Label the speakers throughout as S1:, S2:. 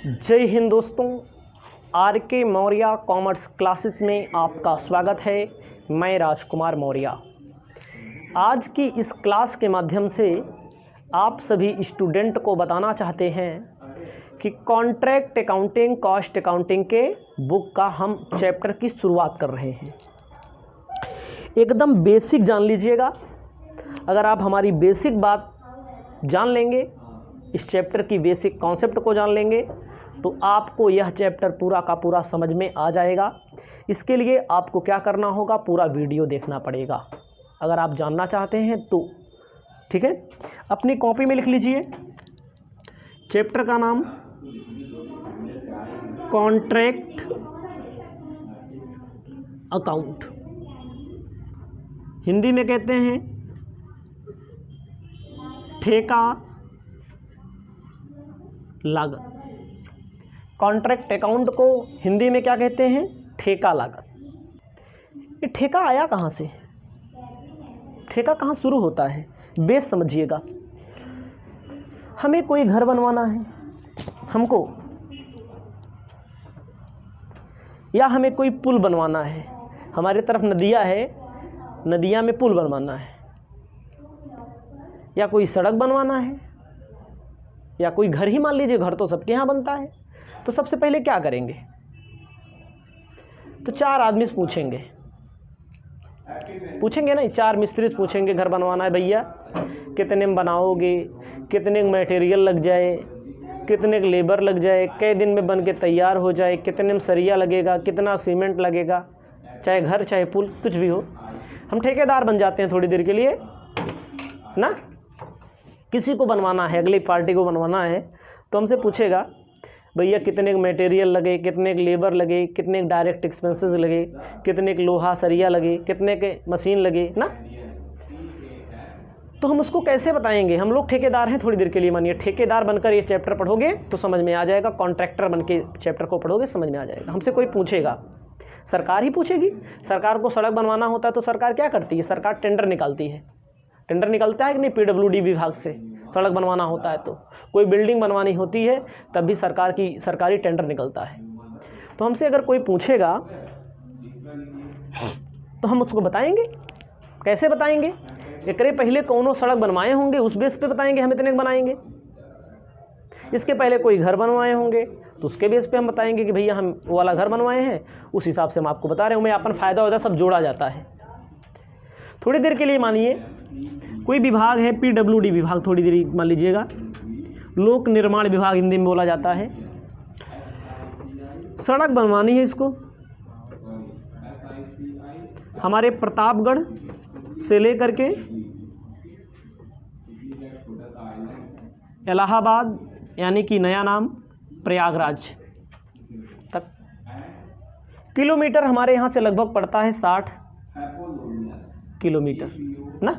S1: जय हिंद दोस्तों, आर के मौर्य कॉमर्स क्लासेस में आपका स्वागत है। मैं राजकुमार मौर्य। आज की इस क्लास के माध्यम से आप सभी स्टूडेंट को बताना चाहते हैं कि कॉन्ट्रैक्ट अकाउंटिंग, कॉस्ट अकाउंटिंग के बुक का हम चैप्टर की शुरुआत कर रहे हैं। एकदम बेसिक जान लीजिएगा। अगर आप हमारी बेसिक बात जान लेंगे, इस चैप्टर की बेसिक कॉन्सेप्ट को जान लेंगे, तो आपको यह चैप्टर पूरा का पूरा समझ में आ जाएगा। इसके लिए आपको क्या करना होगा, पूरा वीडियो देखना पड़ेगा अगर आप जानना चाहते हैं तो। ठीक है, अपनी कॉपी में लिख लीजिए। चैप्टर का नाम कॉन्ट्रैक्ट अकाउंट, हिंदी में कहते हैं ठेका लागत। कॉन्ट्रैक्ट अकाउंट को हिंदी में क्या कहते हैं? ठेका लागत। ये ठेका आया कहाँ से? ठेका कहाँ शुरू होता है? बेस समझिएगा। हमें कोई घर बनवाना है हमको, या हमें कोई पुल बनवाना है। हमारे तरफ नदियाँ है, नदियाँ में पुल बनवाना है, या कोई सड़क बनवाना है, या कोई घर ही मान लीजिए। घर तो सबके यहाँ बनता है। तो सबसे पहले क्या करेंगे? तो चार आदमी से पूछेंगे नहीं, चार मिस्त्री से पूछेंगे घर बनवाना है भैया, कितने में बनाओगे, कितने मटेरियल लग जाए, कितने लेबर लग जाए, कई दिन में बन के तैयार हो जाए, कितने में सरिया लगेगा, कितना सीमेंट लगेगा, चाहे घर चाहे पुल कुछ भी हो। हम ठेकेदार बन जाते हैं थोड़ी देर के लिए ना। किसी को बनवाना है, अगली पार्टी को बनवाना है, तो हमसे पूछेगा भैया कितने के मटेरियल लगे, कितने के लेबर लगे, कितने के डायरेक्ट एक्सपेंसेस लगे, कितने के लोहा सरिया लगे, कितने के मशीन लगे ना। तो हम उसको कैसे बताएंगे? हम लोग ठेकेदार हैं थोड़ी देर के लिए। मानिए ठेकेदार बनकर ये चैप्टर पढ़ोगे तो समझ में आ जाएगा। कॉन्ट्रैक्टर बन के चैप्टर को पढ़ोगे समझ में आ जाएगा। हमसे कोई पूछेगा, सरकार ही पूछेगी। सरकार को सड़क बनवाना होता है तो सरकार क्या करती है? सरकार टेंडर निकालती है। टेंडर निकलता है कि नहीं? PWD विभाग से सड़क बनवाना होता है, तो कोई बिल्डिंग बनवानी होती है तब भी सरकारी टेंडर निकलता है। तो हमसे अगर कोई पूछेगा तो हम उसको बताएंगे। कैसे बताएंगे? एकरे पहले कौनो सड़क बनवाए होंगे, उस बेस पे बताएंगे हम इतने बनाएंगे। इसके पहले कोई घर बनवाए होंगे तो उसके बेस पे हम बताएंगे कि भैया हम वो वाला घर बनवाए हैं, उस हिसाब से हम आपको बता रहे हैं। मैं अपन फ़ायदा होता सब जोड़ा जाता है। थोड़ी देर के लिए मानिए कोई विभाग है, PWD विभाग, थोड़ी देर मान लीजिएगा, लोक निर्माण विभाग हिंदी में बोला जाता है। सड़क बनवानी है इसको हमारे प्रतापगढ़ से लेकर के इलाहाबाद, यानी कि नया नाम प्रयागराज तक। किलोमीटर हमारे यहाँ से लगभग पड़ता है 60 किलोमीटर ना,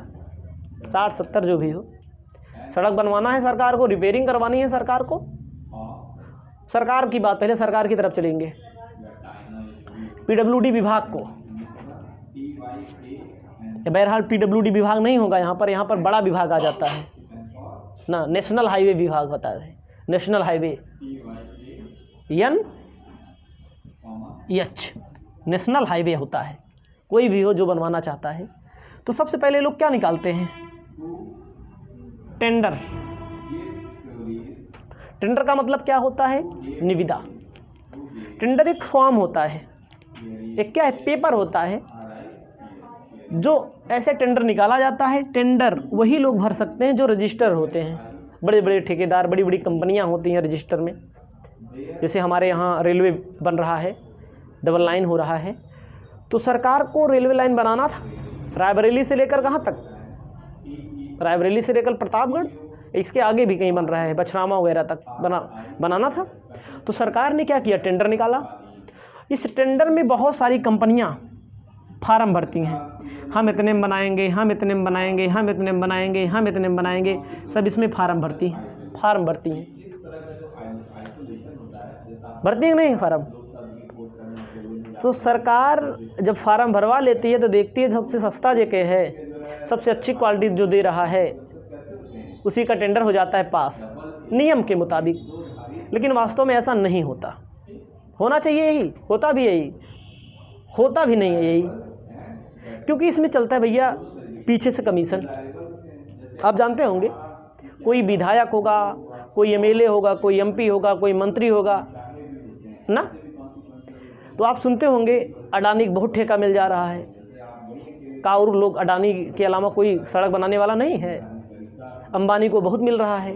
S1: 60-70 जो भी हो। सड़क बनवाना है सरकार को, रिपेयरिंग करवानी है सरकार को। सरकार की बात, पहले सरकार की तरफ चलेंगे। PWD विभाग को, बहरहाल PWD विभाग नहीं होगा यहाँ पर बड़ा विभाग आ जाता है ना। नेशनल हाईवे विभाग बता रहे, national highway NH, national highway होता है। कोई भी हो जो बनवाना चाहता है तो सबसे पहले लोग क्या निकालते हैं? टेंडर। टेंडर का मतलब क्या होता है? निविदा। टेंडर एक फॉर्म होता है, एक क्या है? पेपर होता है जो ऐसे टेंडर निकाला जाता है। टेंडर वही लोग भर सकते हैं जो रजिस्टर होते हैं। बड़े बड़े ठेकेदार, बड़ी बड़ी कंपनियां होती हैं रजिस्टर में। जैसे हमारे यहाँ रेलवे बन रहा है, डबल लाइन हो रहा है, तो सरकार को रेलवे लाइन बनाना था रायबरेली से लेकर कहाँ तक? रायबरेली से लेकर प्रतापगढ़, इसके आगे भी कहीं बन रहा है, बछरामा वगैरह तक बनाना था। तो सरकार ने क्या किया? टेंडर निकाला। इस टेंडर में बहुत सारी कंपनियां फार्म भरती हैं। हम इतने में बनाएंगे, हम इतने में बनाएंगे, हम इतने में बनाएंगे, हम इतने में बनाएंगे, सब इसमें फार्म भरती हैं। भरती हैं नहीं फार्म? तो सरकार जब फार्म भरवा लेती है तो देखती है सबसे सस्ता जगह है, सबसे अच्छी क्वालिटी जो दे रहा है, उसी का टेंडर हो जाता है पास नियम के मुताबिक। लेकिन वास्तव में ऐसा नहीं होता। होना चाहिए यही, होता भी यही, होता भी नहीं है यही, क्योंकि इसमें चलता है भैया पीछे से कमीशन। आप जानते होंगे, कोई विधायक होगा, कोई एमएलए होगा, कोई एमपी होगा, कोई मंत्री होगा ना, तो आप सुनते होंगे अडानी को बहुत ठेका मिल जा रहा है। और लोग, अडानी के अलावा कोई सड़क बनाने वाला नहीं है, अंबानी को बहुत मिल रहा है।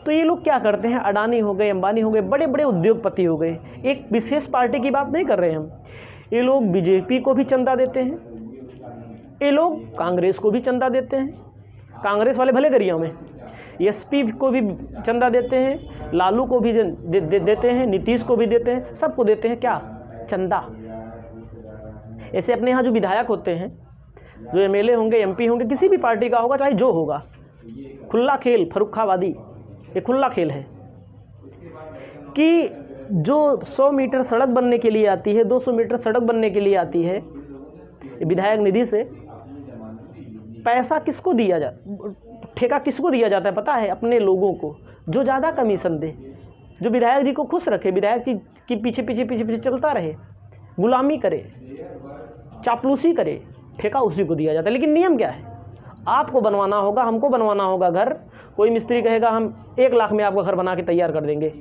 S1: तो ये लोग क्या करते हैं, अडानी हो गए, अंबानी हो गए, बड़े बड़े उद्योगपति हो गए, एक विशेष पार्टी की बात नहीं कर रहे हम, ये लोग बीजेपी को भी चंदा देते हैं, ये लोग कांग्रेस को भी चंदा देते हैं, कांग्रेस वाले भले गरिया में, एसपी को भी चंदा देते हैं, लालू को भी देते हैं, नीतीश को भी देते हैं, सबको देते हैं क्या, चंदा। ऐसे अपने यहाँ जो विधायक होते हैं, जो एमएलए होंगे, एमपी होंगे, किसी भी पार्टी का होगा, चाहे जो होगा, खुला खेल, फर्रुखाबादी, ये खुला खेल है कि जो 100 मीटर सड़क बनने के लिए आती है, 200 मीटर सड़क बनने के लिए आती है, विधायक निधि से पैसा किसको दिया ठेका किसको दिया जाता है पता है, अपने लोगों को, जो ज़्यादा कमीशन दे, जो विधायक जी को खुश रखे, विधायक जी की पीछे पीछे पीछे पीछे चलता रहे, गुलामी करे, चापलूसी करे, ठेका उसी को दिया जाता है। लेकिन नियम क्या है, आपको बनवाना होगा, हमको बनवाना होगा घर। कोई मिस्त्री कहेगा हम 1 लाख में आपका घर बना के तैयार कर देंगे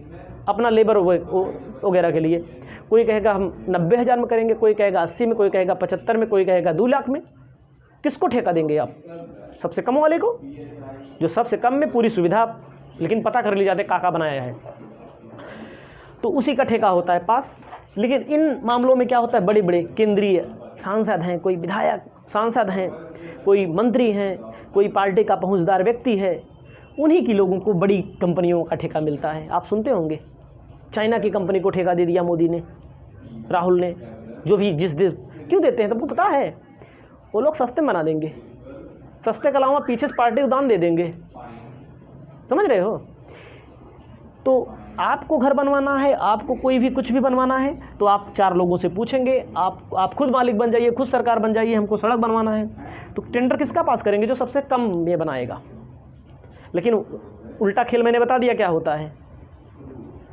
S1: अपना लेबर वगैरह के लिए, कोई कहेगा हम 90,000 में करेंगे, कोई कहेगा 80 में, कोई कहेगा 75 में, कोई कहेगा 2 लाख में। किसको ठेका देंगे आप? सबसे कम वाले को, जो सबसे कम में पूरी सुविधा लेकिन पता कर ली जाते काका बनाया है, तो उसी का ठेका होता है पास। लेकिन इन मामलों में क्या होता है, बड़े बड़े केंद्रीय सांसद हैं, कोई विधायक सांसद हैं, कोई मंत्री हैं, कोई पार्टी का पहुंचदार व्यक्ति है, उन्हीं की लोगों को बड़ी कंपनियों का ठेका मिलता है। आप सुनते होंगे चाइना की कंपनी को ठेका दे दिया मोदी ने, राहुल ने, जो भी जिस देश, क्यों देते हैं तुमको पता है, वो लोग सस्ते बना देंगे, सस्ते के अलावा पीछे से पार्टी को दान दे देंगे, समझ रहे हो। तो आपको घर बनवाना है, आपको कोई भी कुछ भी बनवाना है, तो आप 4 लोगों से पूछेंगे, आप खुद मालिक बन जाइए, खुद सरकार बन जाइए, हमको सड़क बनवाना है, तो टेंडर किसका पास करेंगे, जो सबसे कम में बनाएगा। लेकिन उल्टा खेल मैंने बता दिया क्या होता है,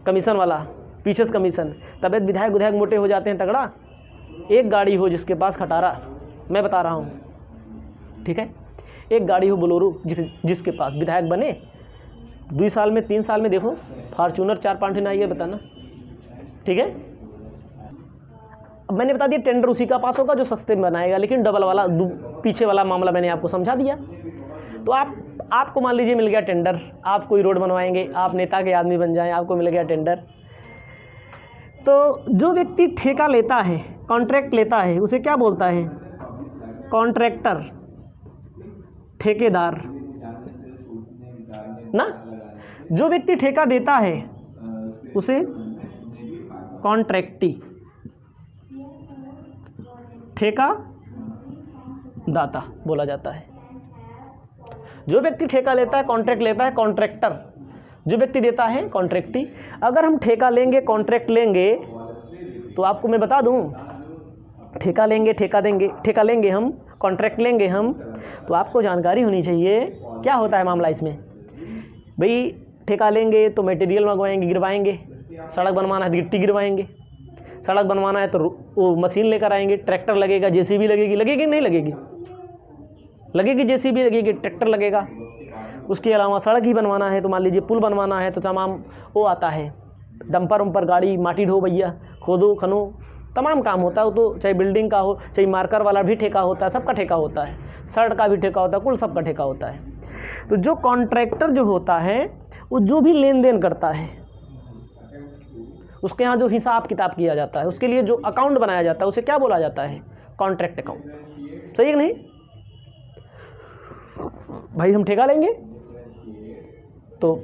S1: कमीशन वाला, पीछे से कमीशन। तबियत विधायक मोटे हो जाते हैं तगड़ा, एक गाड़ी हो जिसके पास खटारा, मैं बता रहा हूँ, ठीक है, एक गाड़ी हो बोलोरो जिसके पास विधायक बने, 2 साल में 3 साल में देखो फॉर्च्यूनर 4-5 दिन आई है, बताना, ठीक है। अब मैंने बता दिया टेंडर उसी का पास होगा जो सस्ते में बनाएगा, लेकिन डबल वाला पीछे वाला मामला मैंने आपको समझा दिया। तो आपको मान लीजिए मिल गया टेंडर, आप कोई रोड बनवाएंगे, आप नेता के आदमी बन जाएं, आपको मिल गया टेंडर। तो जो व्यक्ति ठेका लेता है, कॉन्ट्रैक्ट लेता है, उसे क्या बोलता है, कॉन्ट्रैक्टर, ठेकेदार ना। जो व्यक्ति ठेका देता है उसे कॉन्ट्रैक्टी, ठेका दाता बोला जाता है। जो व्यक्ति ठेका लेता है, कॉन्ट्रैक्ट लेता है, कॉन्ट्रैक्टर। जो व्यक्ति देता है, कॉन्ट्रैक्टी। अगर हम ठेका लेंगे, कॉन्ट्रैक्ट लेंगे, तो आपको मैं बता दूं, ठेका लेंगे, ठेका लेंगे हम, कॉन्ट्रैक्ट लेंगे हम, तो आपको जानकारी होनी चाहिए क्या होता है मामला इसमें। भाई ठेका लेंगे तो मटेरियल मंगवाएंगे, गिरवाएंगे, सड़क बनवाना है तो गिट्टी गिरवाएंगे, सड़क बनवाना है तो वो मशीन लेकर आएंगे, ट्रैक्टर लगेगा, जेसीबी लगेगी नहीं लगेगी, लगेगी जेसीबी लगेगी, ट्रैक्टर लगेगा। उसके अलावा सड़क ही बनवाना है तो मान लीजिए पुल बनवाना है तो तमाम वो आता है, डंपर उम्पर गाड़ी, माटी ढो भैया, खोदो खनो, तमाम काम होता है। तो चाहे बिल्डिंग का हो, चाहे मार्कर वाला भी ठेका होता है, सबका ठेका होता है, सड़क का भी ठेका होता है, कुल सबका ठेका होता है। तो जो कॉन्ट्रैक्टर जो होता है वो जो भी लेन देन करता है, उसके यहाँ जो हिसाब किताब किया जाता है, उसके लिए जो अकाउंट बनाया जाता है, उसे क्या बोला जाता है, कॉन्ट्रैक्ट अकाउंट। सही है कि नहीं भाई? हम ठेका लेंगे तो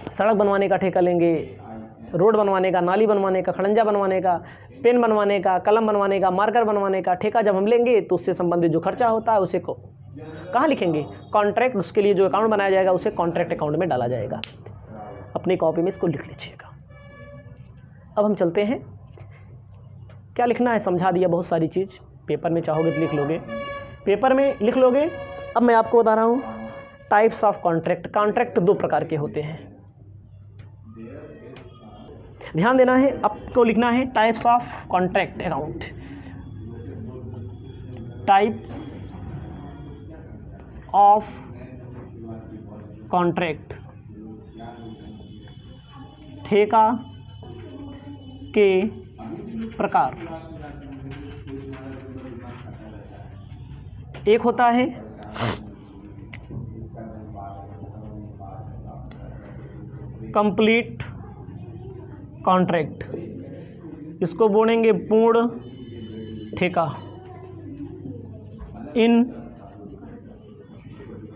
S1: सड़क बनवाने का ठेका लेंगे, रोड बनवाने का, नाली बनवाने का, खड़ंजा बनवाने का, पेन बनवाने का, कलम बनवाने का, मार्कर बनवाने का ठेका जब हम लेंगे तो उससे संबंधित जो खर्चा होता है उसे को कहाँ लिखेंगे, कॉन्ट्रैक्ट। उसके लिए जो अकाउंट बनाया जाएगा उसे कॉन्ट्रैक्ट अकाउंट में डाला जाएगा। अपनी कॉपी में इसको लिख लीजिएगा। अब हम चलते हैं, क्या लिखना है समझा दिया, बहुत सारी चीज़ पेपर में चाहोगे तो लिख लोगे, पेपर में लिख लोगे। अब मैं आपको बता रहा हूँ टाइप्स ऑफ कॉन्ट्रैक्ट। कॉन्ट्रैक्ट 2 प्रकार के होते हैं। ध्यान देना है, आपको लिखना है types of contract account, types of contract, ठेका के प्रकार। एक होता है कंप्लीट कॉन्ट्रैक्ट, इसको बोलेंगे पूर्ण ठेका। इन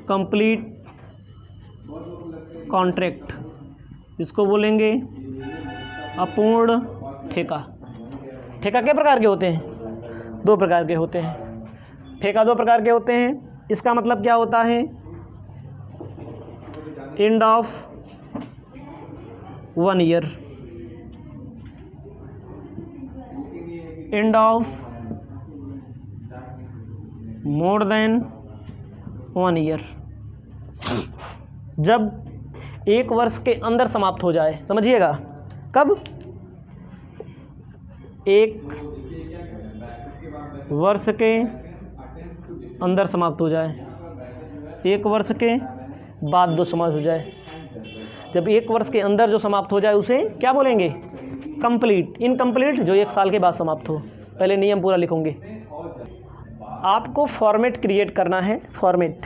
S1: कंप्लीट कॉन्ट्रैक्ट, इसको बोलेंगे अपूर्ण ठेका। ठेका कितने प्रकार के होते हैं? 2 प्रकार के होते हैं। ठेका 2 प्रकार के होते हैं। इसका मतलब क्या होता है? End of 1 year, end of more than 1 year, जब 1 वर्ष के अंदर समाप्त हो जाए। समझिएगा, कब? 1 वर्ष के अंदर समाप्त हो जाए, 1 वर्ष के बाद 2 समाप्त हो जाए। जब 1 वर्ष के अंदर जो समाप्त हो जाए उसे क्या बोलेंगे? कंप्लीट। इनकम्प्लीट जो 1 साल के बाद समाप्त हो। पहले नियम पूरा लिखोगे। आपको फॉर्मेट क्रिएट करना है। फॉर्मेट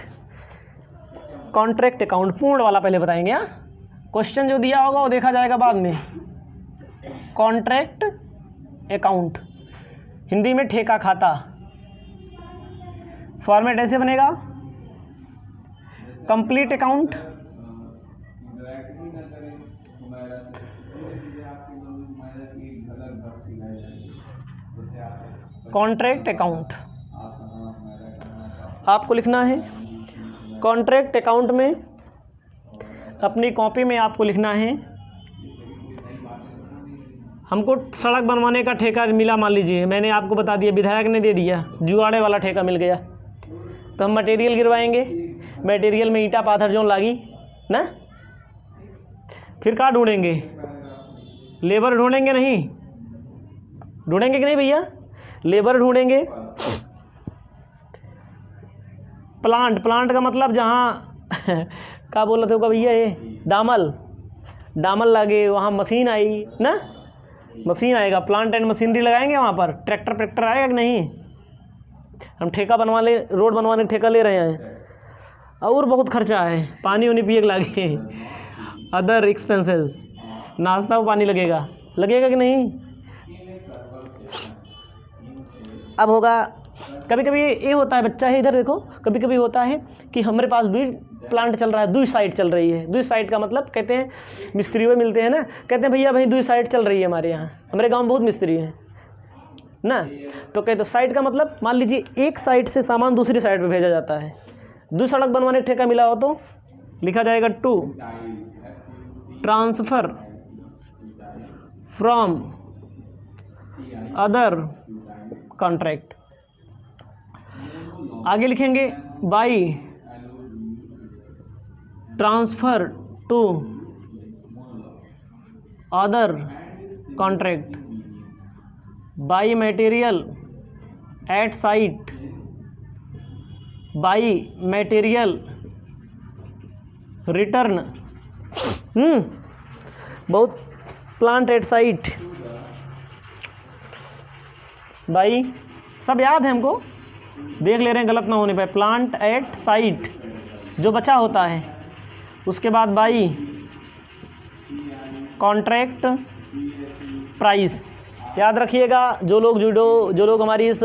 S1: कॉन्ट्रैक्ट अकाउंट पूर्ण वाला पहले बताएंगे। हाँ, क्वेश्चन जो दिया होगा वो देखा जाएगा बाद में। कॉन्ट्रैक्ट अकाउंट, हिंदी में ठेका खाता। फॉर्मेट ऐसे बनेगा, कंप्लीट अकाउंट, कॉन्ट्रैक्ट अकाउंट। आपको लिखना है कॉन्ट्रैक्ट अकाउंट में, अपनी कॉपी में आपको लिखना है, हमको सड़क बनवाने का ठेका मिला। मान लीजिए मैंने आपको बता दिया, विधायक ने दे दिया, जुआड़े वाला ठेका मिल गया, तो हम मटेरियल गिरवाएंगे। मटेरियल में ईंटा पाथर जो लागी ना, फिर कहाँ ढूंढेंगे? लेबर ढूंढेंगे? नहीं ढूंढेंगे कि नहीं भैया? लेबर ढूंढेंगे। प्लांट का मतलब जहाँ क्या बोल रहे थे भैया, ये दामल लगे, वहाँ मशीन आई ना, मशीन आएगा, प्लांट एंड मशीनरी लगाएंगे वहाँ पर। ट्रैक्टर आएगा कि नहीं? हम ठेका रोड बनवाने का ठेका ले रहे हैं, और बहुत खर्चा है, पानी उनी पिए लागे, अदर एक्सपेंसेस, नाश्ता वो पानी लगेगा कि नहीं? अब होगा, कभी कभी ये होता है, बच्चा है इधर देखो, कभी कभी होता है कि हमारे पास 2 प्लांट चल रहा है, 2 साइट चल रही है। 2 साइट का मतलब कहते हैं, मिस्त्रियों मिलते हैं ना, कहते हैं भैया भाई 2 साइट चल रही है हमारे यहाँ, हमारे गांव में बहुत मिस्त्री हैं ना। तो कहते साइट का मतलब, मान लीजिए एक साइट से सामान दूसरी साइट पे भेजा जाता है। 2 सड़क बनवाने ठेका मिला हो तो लिखा जाएगा to transfer from other contract. आगे लिखेंगे by transfer to other contract, by material at site, by material return. बहुत प्लांट एट साइट, बाई सब याद है हमको, देख ले रहे हैं गलत ना होने पे। प्लांट एट साइट जो बचा होता है, उसके बाद बाई कॉन्ट्रैक्ट प्राइस। याद रखिएगा, जो लोग हमारी इस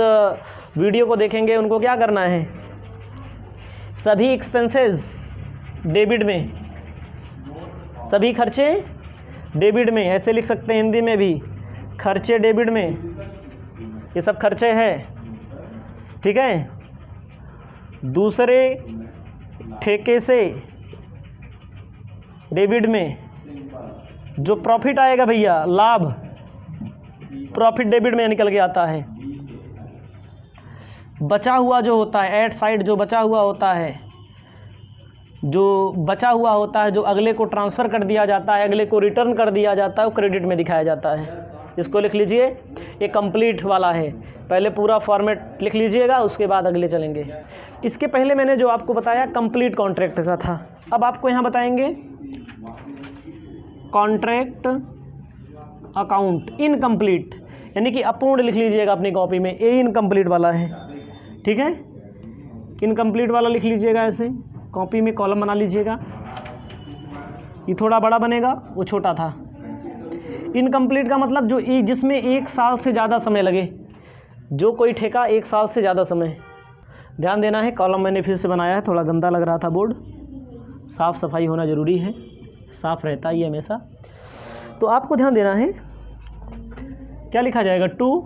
S1: वीडियो को देखेंगे उनको क्या करना है, सभी एक्सपेंसेस डेबिट में, सभी खर्चे डेबिट में, ऐसे लिख सकते हैं हिंदी में भी, खर्चे डेबिट में, ये सब खर्चे हैं, ठीक है। दूसरे ठेके से डेबिट में जो प्रॉफिट आएगा भैया, लाभ, प्रॉफिट डेबिट में निकल के आता है। बचा हुआ जो होता है एट साइड, जो बचा हुआ होता है जो बचा हुआ होता है, जो अगले को ट्रांसफ़र कर दिया जाता है, अगले को रिटर्न कर दिया जाता है, वो क्रेडिट में दिखाया जाता है। इसको लिख लीजिए, ये कंप्लीट वाला है। पहले पूरा फॉर्मेट लिख लीजिएगा, उसके बाद अगले चलेंगे। इसके पहले मैंने जो आपको बताया कंप्लीट कॉन्ट्रैक्ट का था। अब आपको यहाँ बताएंगे कॉन्ट्रैक्ट अकाउंट इनकम्प्लीट, यानी कि अपूर्ण लिख लीजिएगा अपनी कॉपी में। ये इनकम्प्लीट वाला है, ठीक है। इनकम्प्लीट वाला लिख लीजिएगा, ऐसे कॉपी में कॉलम बना लीजिएगा। ये थोड़ा बड़ा बनेगा, वो छोटा था। इनकम्प्लीट का मतलब जो जिसमें 1 साल से ज़्यादा समय लगे, जो कोई ठेका 1 साल से ज़्यादा समय। ध्यान देना है, कॉलम मैंने फिर से बनाया है, थोड़ा गंदा लग रहा था बोर्ड। साफ़ सफाई होना ज़रूरी है, साफ़ रहता ही हमेशा। तो आपको ध्यान देना है, क्या लिखा जाएगा, to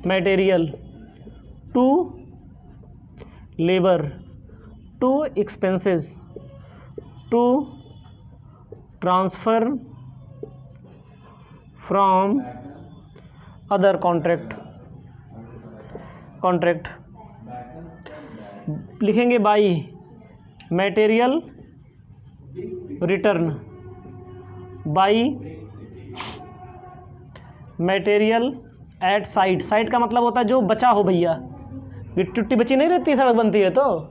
S1: material, to labour, to expenses, to transfer from other contract लिखेंगे by material return, by material at site. Site का मतलब होता है जो बचा हो भैया, गिट्टी उट्टी बची नहीं रहती, सड़क बनती है तो।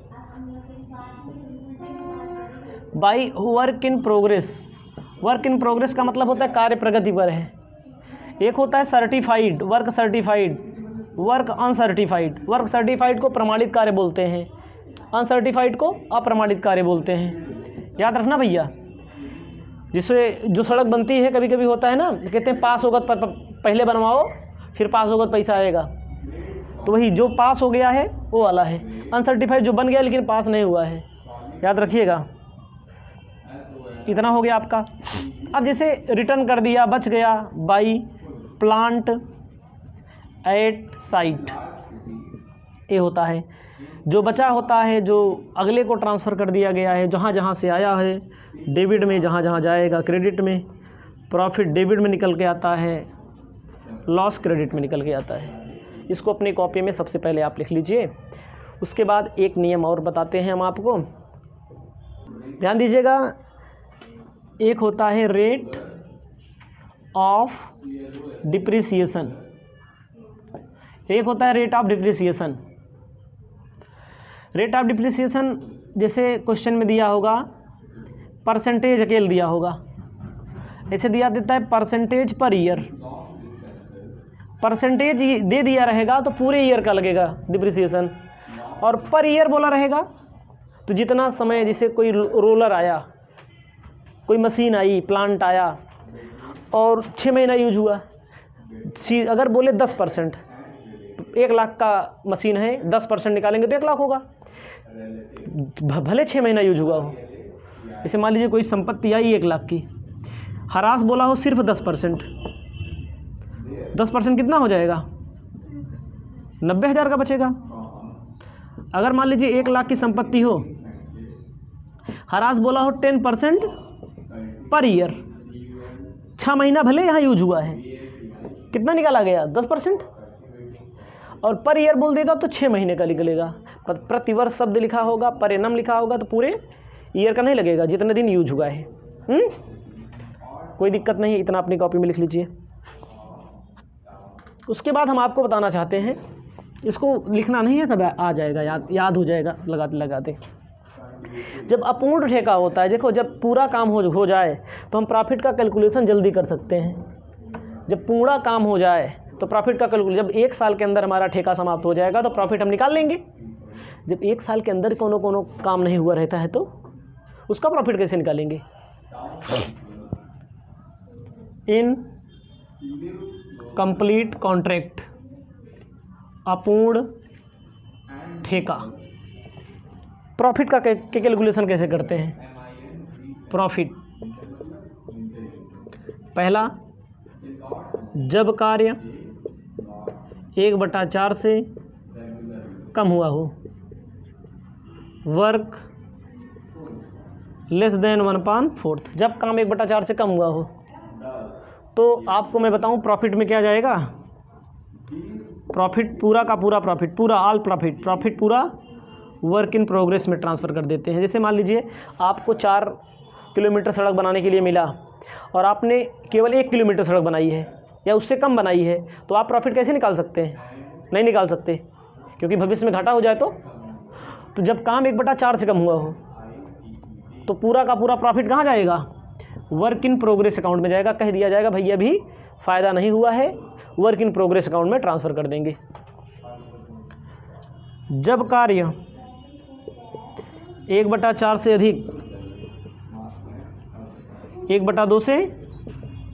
S1: By work in progress, work in progress का मतलब होता है कार्य प्रगति पर है। एक होता है certified, work certified, work uncertified. Work certified को प्रमाणित कार्य बोलते हैं, अनसर्टिफाइड को अप्रमाणित कार्य बोलते हैं। याद रखना भैया, जिससे जो सड़क बनती है कभी कभी होता है ना, कहते हैं पास होगा पहले बनवाओ, फिर पास होगा तो पैसा आएगा। तो वही जो पास हो गया है वो वाला है। अनसर्टिफाइड जो बन गया लेकिन पास नहीं हुआ है, याद रखिएगा। इतना हो गया आपका। अब जैसे रिटर्न कर दिया, बच गया, बाई प्लांट एट साइट, ये होता है जो बचा होता है, जो अगले को ट्रांसफ़र कर दिया गया है, जहाँ जहाँ से आया है डेबिट में, जहाँ जहाँ जाएगा क्रेडिट में। प्रॉफिट डेबिट में निकल के आता है, लॉस क्रेडिट में निकल के आता है। इसको अपनी कॉपी में सबसे पहले आप लिख लीजिए। उसके बाद एक नियम और बताते हैं हम आपको, ध्यान दीजिएगा। एक होता है रेट ऑफ डिप्रिसिएशन, एक होता है rate of depreciation. Rate of depreciation जैसे क्वेश्चन में दिया होगा, परसेंटेज अकेले दिया होगा, ऐसे दिया देता है परसेंटेज पर ईयर। परसेंटेज दे दिया रहेगा तो पूरे ईयर का लगेगा डिप्रिसिएशन, और पर ईयर बोला रहेगा तो जितना समय, जैसे कोई रोलर आया, कोई मशीन आई, प्लांट आया और 6 महीना यूज हुआ, अगर बोले 10%, 1 लाख का मशीन है, 10% निकालेंगे तो 1 लाख होगा, भले 6 महीना यूज हुआ हो। जैसे मान लीजिए कोई संपत्ति आई 1 लाख की, हरास बोला हो सिर्फ 10%, 10% कितना हो जाएगा, 90,000 का बचेगा। अगर मान लीजिए 1 लाख की संपत्ति हो, हरास बोला हो 10% पर ईयर, 6 महीना भले यहाँ यूज हुआ है, कितना निकाला गया, 10%। और पर ईयर बोल देगा तो 6 महीने का निकलेगा। प्रतिवर्ष शब्द लिखा होगा, पर एनम लिखा होगा तो पूरे ईयर का नहीं लगेगा, जितने दिन यूज हुआ है। कोई दिक्कत नहीं, इतना अपनी कॉपी में लिख लीजिए। उसके बाद हम आपको बताना चाहते हैं, इसको लिखना नहीं है, सब आ जाएगा, याद हो जाएगा लगाते लगाते। जब अपूर्ण ठेका होता है, देखो जब पूरा काम हो जाए तो हम प्रॉफिट का कैलकुलेशन जल्दी कर सकते हैं। जब पूरा काम हो जाए तो प्रॉफिट का कैलकुलेशन, जब 1 साल के अंदर हमारा ठेका समाप्त हो जाएगा तो प्रॉफिट हम निकाल लेंगे। जब 1 साल के अंदर कोनो काम नहीं हुआ रहता है तो उसका प्रॉफिट कैसे निकालेंगे। इन कंप्लीट कॉन्ट्रैक्ट, अपूर्ण ठेका, प्रॉफिट का कैलकुलेशन कैसे करते हैं। प्रॉफिट पहला, जब कार्य 1/4 से कम हुआ हो, वर्क लेस देन 1/4, जब काम 1/4 से कम हुआ हो तो आपको मैं बताऊं प्रॉफिट में क्या जाएगा। प्रॉफिट पूरा का पूरा प्रॉफिट, पूरा ऑल प्रॉफिट, प्रॉफिट पूरा वर्क इन प्रोग्रेस में ट्रांसफ़र कर देते हैं। जैसे मान लीजिए आपको 4 किलोमीटर सड़क बनाने के लिए मिला और आपने केवल 1 किलोमीटर सड़क बनाई है या उससे कम बनाई है, तो आप प्रॉफिट कैसे निकाल सकते हैं? नहीं निकाल सकते, क्योंकि भविष्य में घाटा हो जाए तो जब काम 1/4 से कम हुआ हो तो पूरा का पूरा प्रॉफिट कहाँ जाएगा? वर्क इन प्रोग्रेस अकाउंट में जाएगा। कह दिया जाएगा भैया अभी फ़ायदा नहीं हुआ है, वर्क इन प्रोग्रेस अकाउंट में ट्रांसफ़र कर देंगे। जब कार्य 1/4 से अधिक 1/2 से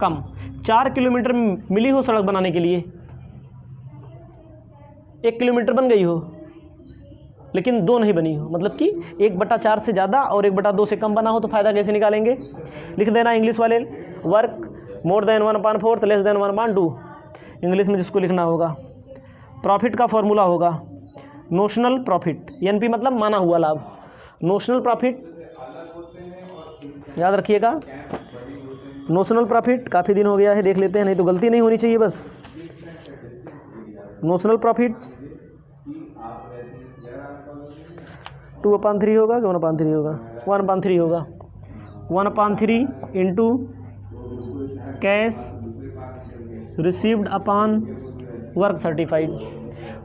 S1: कम 4 किलोमीटर मिली हो सड़क बनाने के लिए, 1 किलोमीटर बन गई हो लेकिन 2 नहीं बनी हो, मतलब कि 1/4 से ज़्यादा और 1/2 से कम बना हो, तो फ़ायदा कैसे निकालेंगे? लिख देना इंग्लिश वाले, work more than 1/4 less than 1/2। English में जिसको लिखना होगा, प्रॉफिट का फॉर्मूला होगा नोशनल प्रॉफिट, एनपी मतलब माना हुआ लाभ। नोशनल प्रॉफिट याद रखिएगा, नोशनल प्रॉफिट काफ़ी दिन हो गया है, देख लेते हैं, नहीं तो गलती नहीं होनी चाहिए बस। नोशनल प्रॉफिट 2/3 होगा कि 1/3 होगा? 1/3 होगा। 1/3 into cash received upon work certified.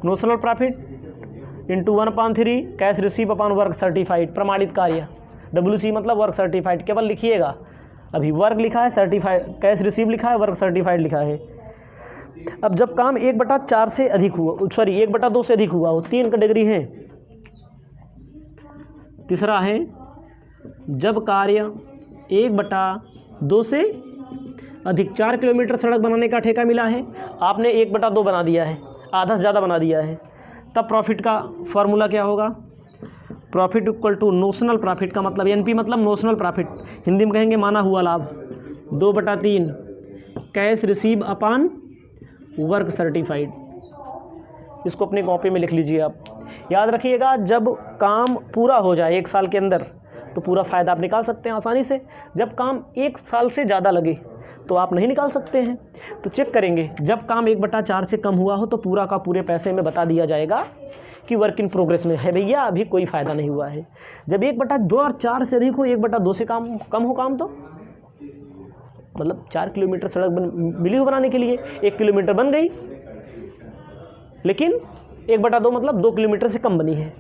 S1: Notional profit into 1/3 cash receive upon work certified, प्रमाणित कार्य। WC मतलब वर्क सर्टिफाइड, केवल लिखिएगा, अभी वर्क लिखा है, सर्टिफाइड कैश रिसीव लिखा है, वर्क सर्टिफाइड लिखा है। अब जब काम 1/4 से अधिक हुआ, सॉरी 1/2 से अधिक हुआ हो, 3 कैटेगरी हैं। तीसरा है जब कार्य 1/2 से अधिक 4 किलोमीटर सड़क बनाने का ठेका मिला है, आपने 1/2 बना दिया है, आधा से ज़्यादा बना दिया है, तब प्रॉफिट का फॉर्मूला क्या होगा? Profit equal to notional profit का मतलब एनपी मतलब नोशनल प्रॉफिट, हिंदी में कहेंगे माना हुआ लाभ, 2/3 cash receive upon work certified. इसको अपनी कॉपी में लिख लीजिए आप। याद रखिएगा, जब काम पूरा हो जाए 1 साल के अंदर तो पूरा फ़ायदा आप निकाल सकते हैं आसानी से। जब काम 1 साल से ज़्यादा लगे तो आप नहीं निकाल सकते हैं। तो चेक करेंगे, जब काम 1/4 से कम हुआ हो तो पूरा का पूरे पैसे में बता दिया जाएगा कि वर्क इन प्रोग्रेस में है भैया, अभी कोई फ़ायदा नहीं हुआ है। जब 1/2 और 4 से अधिक हो, 1/2 से कम हो काम, तो मतलब 4 किलोमीटर सड़क मिली हो बनाने के लिए, 1 किलोमीटर बन गई, लेकिन 1/2 मतलब 2 किलोमीटर से कम बनी है,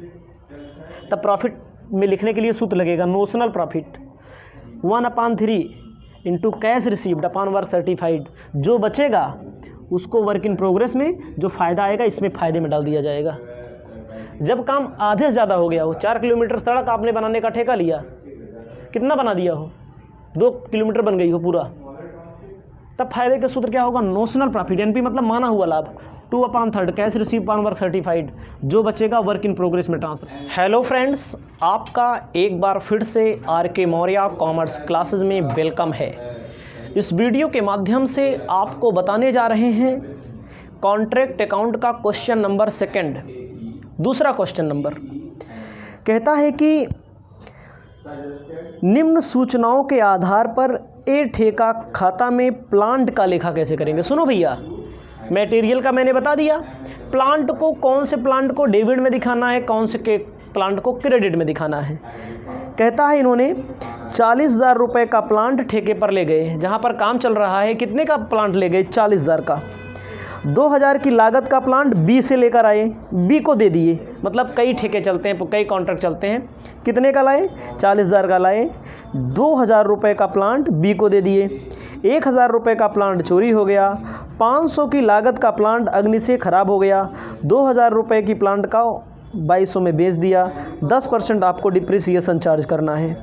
S1: तब प्रॉफिट में लिखने के लिए सूत्र लगेगा notional profit 1/3 into cash received upon work certified. जो बचेगा उसको वर्क इन प्रोग्रेस में, जो फ़ायदा आएगा इसमें फ़ायदे में डाल दिया जाएगा। जब काम आधे से ज़्यादा हो गया हो, 4 किलोमीटर सड़क आपने बनाने का ठेका लिया, कितना बना दिया हो? 2 किलोमीटर बन गई हो पूरा, तब फायदे का सूत्र क्या होगा? नोशनल प्रॉफिट, एनपी मतलब माना हुआ लाभ, 2/3 cash receive upon work certified, जो बचेगा वर्क इन प्रोग्रेस में ट्रांसफर। हेलो फ्रेंड्स, आपका एक बार फिर से RK मौर्य कॉमर्स क्लासेस में वेलकम है। इस वीडियो के माध्यम से आपको बताने जा रहे हैं कॉन्ट्रैक्ट अकाउंट का क्वेश्चन नंबर 2। दूसरा क्वेश्चन नंबर कहता है कि निम्न सूचनाओं के आधार पर ए ठेका खाता में प्लांट का लेखा कैसे करेंगे। सुनो भैया, मटेरियल का मैंने बता दिया, प्लांट को कौन से प्लांट को डेबिट में दिखाना है, कौन से के प्लांट को क्रेडिट में दिखाना है। कहता है इन्होंने 40,000 रुपये का प्लांट ठेके पर ले गए, जहाँ पर काम चल रहा है। कितने का प्लांट ले गए? 40,000 का। 2,000 की लागत का प्लांट बी से लेकर आए, बी को दे दिए, मतलब कई ठेके चलते हैं, कई कॉन्ट्रैक्ट चलते हैं। कितने का लाए? 40,000 का लाए। 2,000 रुपये का प्लांट बी को दे दिए। 1,000 रुपये का प्लांट चोरी हो गया। 500 की लागत का प्लांट अग्नि से खराब हो गया। 2,000 रुपये की प्लांट का 2200 में बेच दिया। 10% आपको डिप्रिसिएशन चार्ज करना है।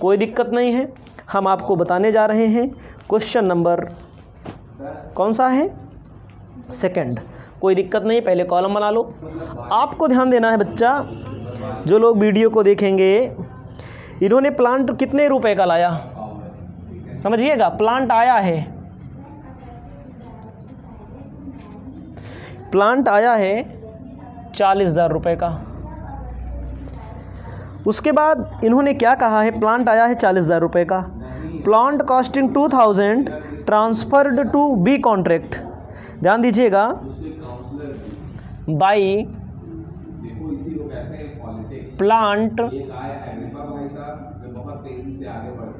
S1: कोई दिक्कत नहीं है, हम आपको बताने जा रहे हैं। क्वेश्चन नंबर कौन सा है? 2। कोई दिक्कत नहीं, पहले कॉलम बना लो। आपको ध्यान देना है बच्चा, जो लोग वीडियो को देखेंगे, इन्होंने प्लांट कितने रुपए का लाया समझिएगा। प्लांट आया है, प्लांट आया है 40,000 रुपये का। उसके बाद इन्होंने क्या कहा है? प्लांट आया है 40,000 रुपये का। Plant costing 2,000 transferred to B contract. ध्यान दीजिएगा, by plant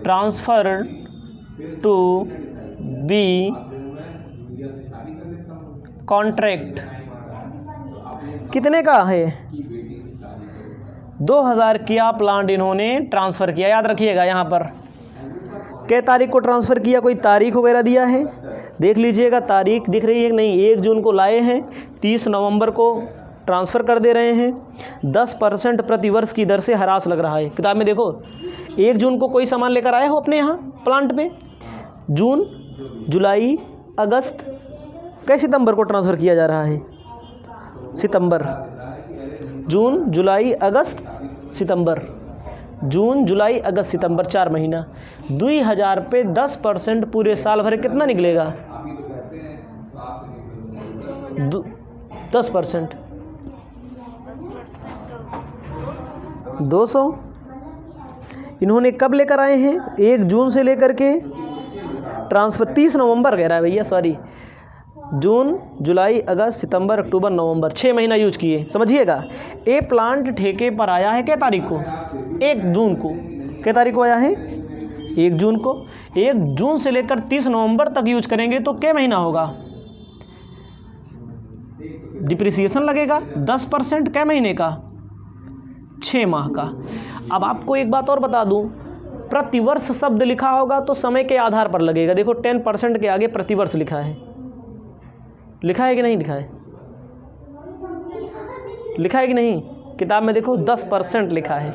S1: transfer to B contract कितने का है? 2000 किया प्लांट इन्होंने ट्रांसफ़र किया। याद रखिएगा यहाँ पर क्या तारीख को ट्रांसफ़र किया, कोई तारीख वगैरह दिया है? देख लीजिएगा तारीख दिख रही है कि नहीं। 1 जून को लाए हैं, 30 नवंबर को ट्रांसफ़र कर दे रहे हैं। 10% प्रतिवर्ष की दर से ह्रास लग रहा है। किताब में देखो 1 जून को कोई सामान लेकर आए हो अपने यहाँ प्लांट पे, जून, जुलाई, अगस्त, कई सितंबर को ट्रांसफ़र किया जा रहा है? सितंबर, जून, जुलाई, अगस्त, सितंबर, जून, जुलाई, अगस्त, सितंबर, 4 महीना। 2000 पे 10% पूरे साल भर कितना निकलेगा? 10% 200। इन्होंने कब लेकर आए हैं? 1 जून से लेकर के ट्रांसफ़र 30 नवंबर कह रहा है भैया, सॉरी, जून, जुलाई, अगस्त, सितंबर, अक्टूबर, नवंबर, 6 महीना यूज किए। समझिएगा ये प्लांट ठेके पर आया है क्या तारीख को? 1 जून को। क्या तारीख को आया है? 1 जून को। 1 जून से लेकर 30 नवंबर तक यूज करेंगे तो क्या महीना होगा? डिप्रिसिएशन लगेगा 10%, क्या महीने का? 6 माह का। अब आपको एक बात और बता दूं, प्रतिवर्ष शब्द लिखा होगा तो समय के आधार पर लगेगा। देखो 10% के आगे प्रतिवर्ष लिखा है, लिखा है कि नहीं लिखा है? लिखा है कि नहीं? किताब में देखो 10% लिखा है।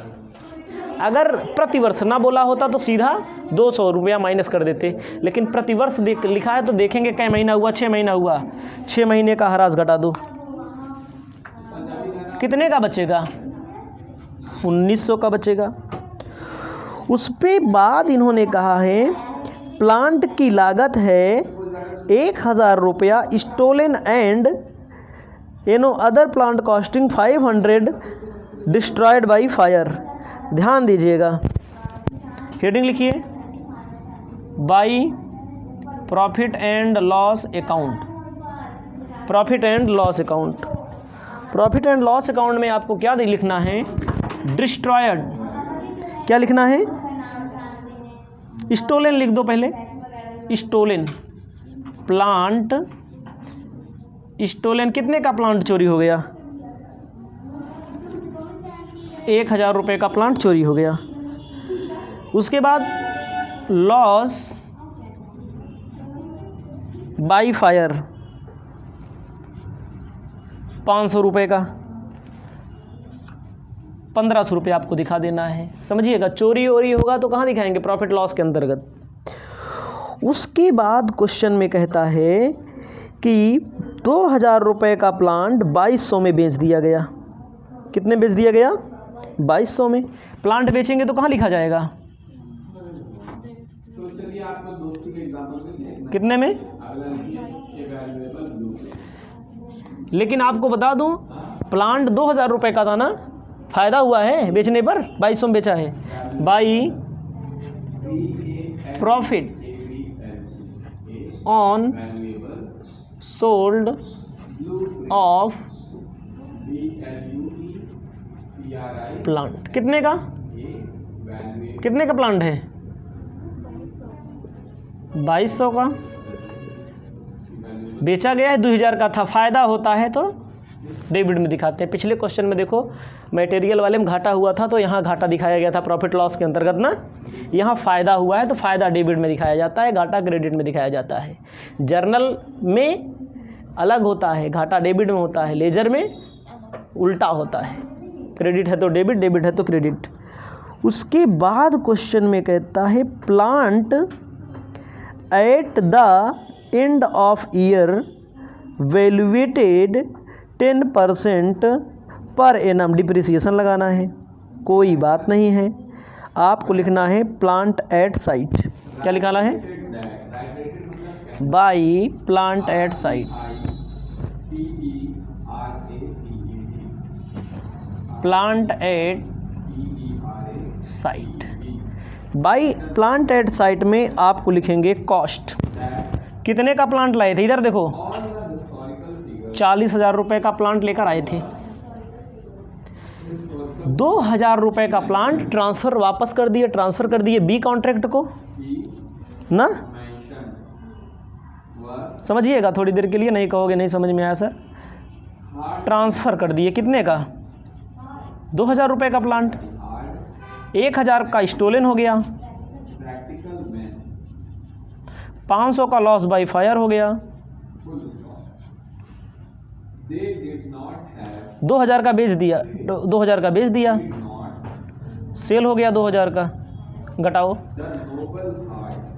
S1: अगर प्रतिवर्ष ना बोला होता तो सीधा 200 रुपया माइनस कर देते, लेकिन प्रतिवर्ष लिखा है तो देखेंगे क्या महीना हुआ? 6 महीना हुआ। 6 महीने का ह्रास घटा दो, कितने का बचेगा? 1900 का बचेगा। उस पे बाद इन्होंने कहा है प्लांट की लागत है 1000 रुपया, stolen and other plant costing 500 destroyed by fire. ध्यान दीजिएगा, हेडिंग लिखिए, by profit and loss account. Profit and loss account, profit and loss account में आपको क्या लिखना है? डिस्ट्रॉयड। क्या लिखना है? स्टोलन लिख दो पहले। स्टोलन प्लांट, स्टोलन कितने का प्लांट चोरी हो गया? 1000 रुपये का प्लांट चोरी हो गया। उसके बाद लॉस बाई फायर 500 रुपये का, 1500 रुपये आपको दिखा देना है। समझिएगा, चोरी वोरी होगा तो कहाँ दिखाएंगे? प्रॉफिट लॉस के अंतर्गत। उसके बाद क्वेश्चन में कहता है कि 2000 रुपये का प्लांट 2200 में बेच दिया गया। कितने बेच दिया गया? 2200 में। प्लांट बेचेंगे तो कहाँ लिखा जाएगा? कितने में? लेकिन आपको बता दूं प्लांट 2000 रुपये का था ना, फ़ायदा हुआ है बेचने पर, 2200 में बेचा है। By profit on sold off plant. कितने का? कितने का प्लांट है? 2200 का बेचा गया है, 2000 का था। फ़ायदा होता है तो डेबिट में दिखाते हैं। पिछले क्वेश्चन में देखो मटेरियल वाले में घाटा हुआ था तो यहाँ घाटा दिखाया गया था प्रॉफिट लॉस के अंतर्गत ना। यहाँ फ़ायदा हुआ है तो फ़ायदा डेबिट में दिखाया जाता है, घाटा क्रेडिट में दिखाया जाता है। जर्नल में अलग होता है, घाटा डेबिट में होता है, लेजर में उल्टा होता है। क्रेडिट है तो डेबिट, डेबिट है तो क्रेडिट। उसके बाद क्वेश्चन में कहता है plant at the end of year valuated 10% per annum. Depreciation लगाना है, कोई बात नहीं है। आपको लिखना है प्लांट एट साइट। क्या लिखाना है? By plant at site. Plant at site, by plant at site में आपको लिखेंगे कॉस्ट। कितने का प्लांट लाए थे? इधर देखो 40,000 रुपये का प्लांट लेकर आए थे। 2,000 रुपये का प्लांट ट्रांसफ़र वापस कर दिए, ट्रांसफ़र कर दिए बी कॉन्ट्रैक्ट को ना, समझिएगा थोड़ी देर के लिए, नहीं कहोगे नहीं समझ में आया सर। ट्रांसफ़र कर दिए कितने का, 2,000 रुपये का प्लांट, 1,000 का स्टोलन हो गया, 500 का लॉस बाय फायर हो गया, 2,000 का बेच दिया, 2,000 का बेच दिया, सेल हो गया 2,000 का, घटाओ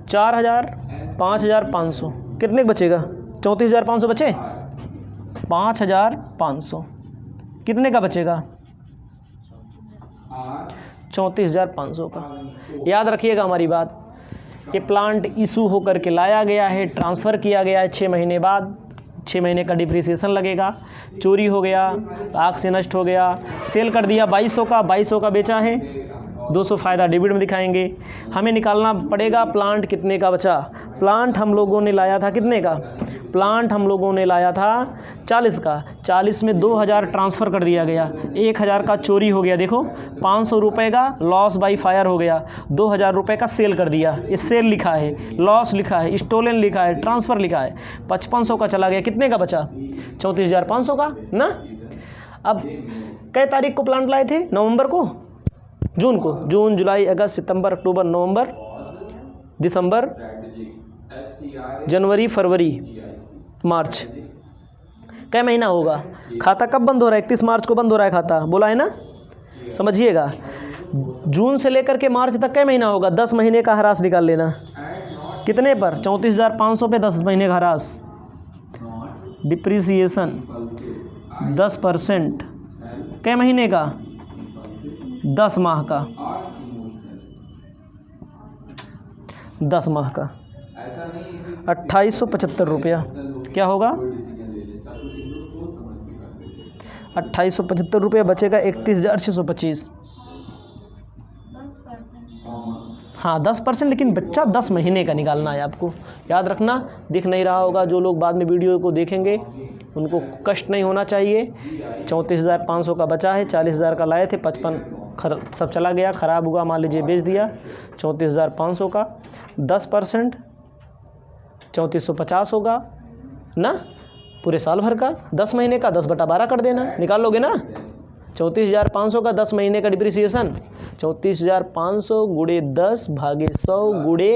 S1: 4,000, 5,500, कितने का बचेगा, 34,500 बचे, 5,500 कितने का बचेगा, 34,500 का। याद रखिएगा हमारी बात, ये प्लांट इशू होकर के लाया गया है, ट्रांसफ़र किया गया है 6 महीने बाद, 6 महीने का डिप्रिसिएशन लगेगा, चोरी हो गया, आग से नष्ट हो गया, सेल कर दिया 2200 का, 2200 का बेचा है, 200 फ़ायदा डेबिट में दिखाएंगे। हमें निकालना पड़ेगा प्लांट कितने का बचा। प्लांट हम लोगों ने लाया था कितने का, प्लांट हम लोगों ने लाया था 40 का, 40 में 2,000 ट्रांसफ़र कर दिया गया, 1,000 का चोरी हो गया, देखो 500 रुपये का लॉस बाय फायर हो गया, 2,000 रुपये का सेल कर दिया, ये सेल लिखा है, लॉस लिखा है, स्टोलन लिखा है, ट्रांसफ़र लिखा है, 5500 का चला गया, कितने का बचा, 34,500 का ना। अब कै तारीख को प्लांट लाए थे, नवंबर को, जून को, जून जुलाई अगस्त सितंबर अक्टूबर नवंबर दिसंबर जनवरी फरवरी मार्च, कै महीना होगा। खाता कब बंद हो रहा है, 31 मार्च को बंद हो रहा है खाता, बोला है ना, समझिएगा। जून से लेकर के मार्च तक कै महीना होगा, 10 महीने का हरास निकाल लेना, कितने पर, 34,500 पे 10 महीने का हरास, डिप्रिसिएशन 10%, कै महीने का, 10 माह का, 10 माह का 2,875 रुपया, क्या होगा 2,875 रुपया बचेगा, 31,625, हाँ 10%, लेकिन बच्चा 10 महीने का निकालना है आपको, याद रखना। दिख नहीं रहा होगा, जो लोग बाद में वीडियो को देखेंगे उनको कष्ट नहीं होना चाहिए। 34,500 का बचा है, 40,000 का लाए थे, 55 सब चला गया, ख़राब हुआ, मान लीजिए बेच दिया। 34,500 का 10% 3,450 होगा ना, पूरे साल भर का, 10 महीने का 10/12 कर देना, निकाल लोगे ना। 34,500 का 10 महीने का डिप्रिसिएशन, 34,500 गुणे 10 भागे 100 गुणे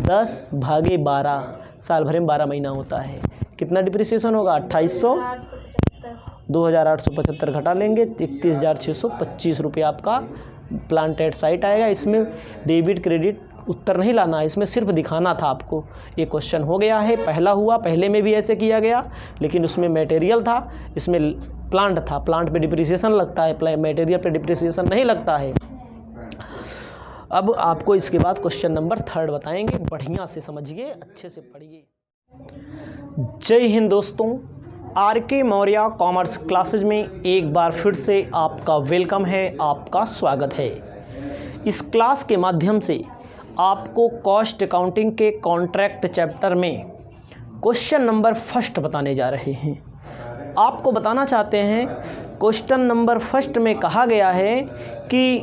S1: 10 भागे 12, साल भर में 12 महीना होता है। कितना डिप्रिसिएशन होगा, 2,800, 2,875 घटा लेंगे, 31,625 रुपये आपका प्लांट एट साइट आएगा। इसमें डेबिट क्रेडिट उत्तर नहीं लाना है, इसमें सिर्फ दिखाना था आपको। ये क्वेश्चन हो गया है, पहला हुआ, पहले में भी ऐसे किया गया, लेकिन उसमें मटेरियल था, इसमें प्लांट था, प्लांट पे डिप्रिसिएशन लगता है, मटेरियल पे डिप्रिसिएशन नहीं लगता है। अब आपको इसके बाद क्वेश्चन नंबर 3 बताएंगे, बढ़िया से समझिए, अच्छे से पढ़िए। जय हिंद दोस्तों, आर.के. मौर्य कॉमर्स क्लासेज में एक बार फिर से आपका वेलकम है, आपका स्वागत है। इस क्लास के माध्यम से आपको कॉस्ट अकाउंटिंग के कॉन्ट्रैक्ट चैप्टर में क्वेश्चन नंबर 1 बताने जा रहे हैं। आपको बताना चाहते हैं, क्वेश्चन नंबर 1 में कहा गया है कि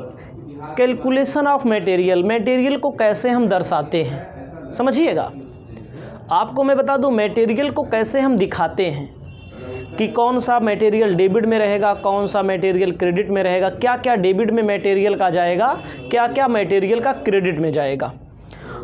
S1: कैलकुलेशन ऑफ मटेरियल, मटेरियल को कैसे हम दर्शाते हैं, समझिएगा। आपको मैं बता दूं मटेरियल को कैसे हम दिखाते हैं, कि कौन सा मटेरियल डेबिट में रहेगा, कौन सा मटेरियल क्रेडिट में रहेगा, क्या क्या डेबिट में मटेरियल का जाएगा, क्या क्या मटेरियल का क्रेडिट में जाएगा।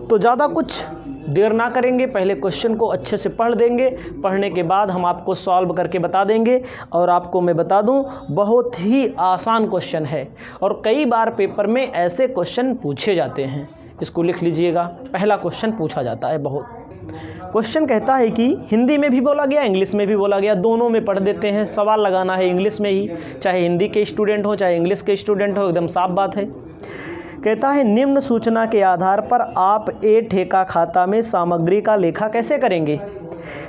S1: तो ज़्यादा कुछ देर ना करेंगे, पहले क्वेश्चन को अच्छे से पढ़ देंगे, पढ़ने के बाद हम आपको सॉल्व करके बता देंगे। और आपको मैं बता दूं, बहुत ही आसान क्वेश्चन है और कई बार पेपर में ऐसे क्वेश्चन पूछे जाते हैं। इसको लिख लीजिएगा, पहला क्वेश्चन पूछा जाता है बहुत। क्वेश्चन कहता है कि हिंदी में भी बोला गया, इंग्लिश में भी बोला गया, दोनों में पढ़ देते हैं। सवाल लगाना है इंग्लिश में ही, चाहे हिंदी के स्टूडेंट हो चाहे इंग्लिश के स्टूडेंट हो, एकदम साफ बात है। कहता है निम्न सूचना के आधार पर आप ए ठेका खाता में सामग्री का लेखा कैसे करेंगे।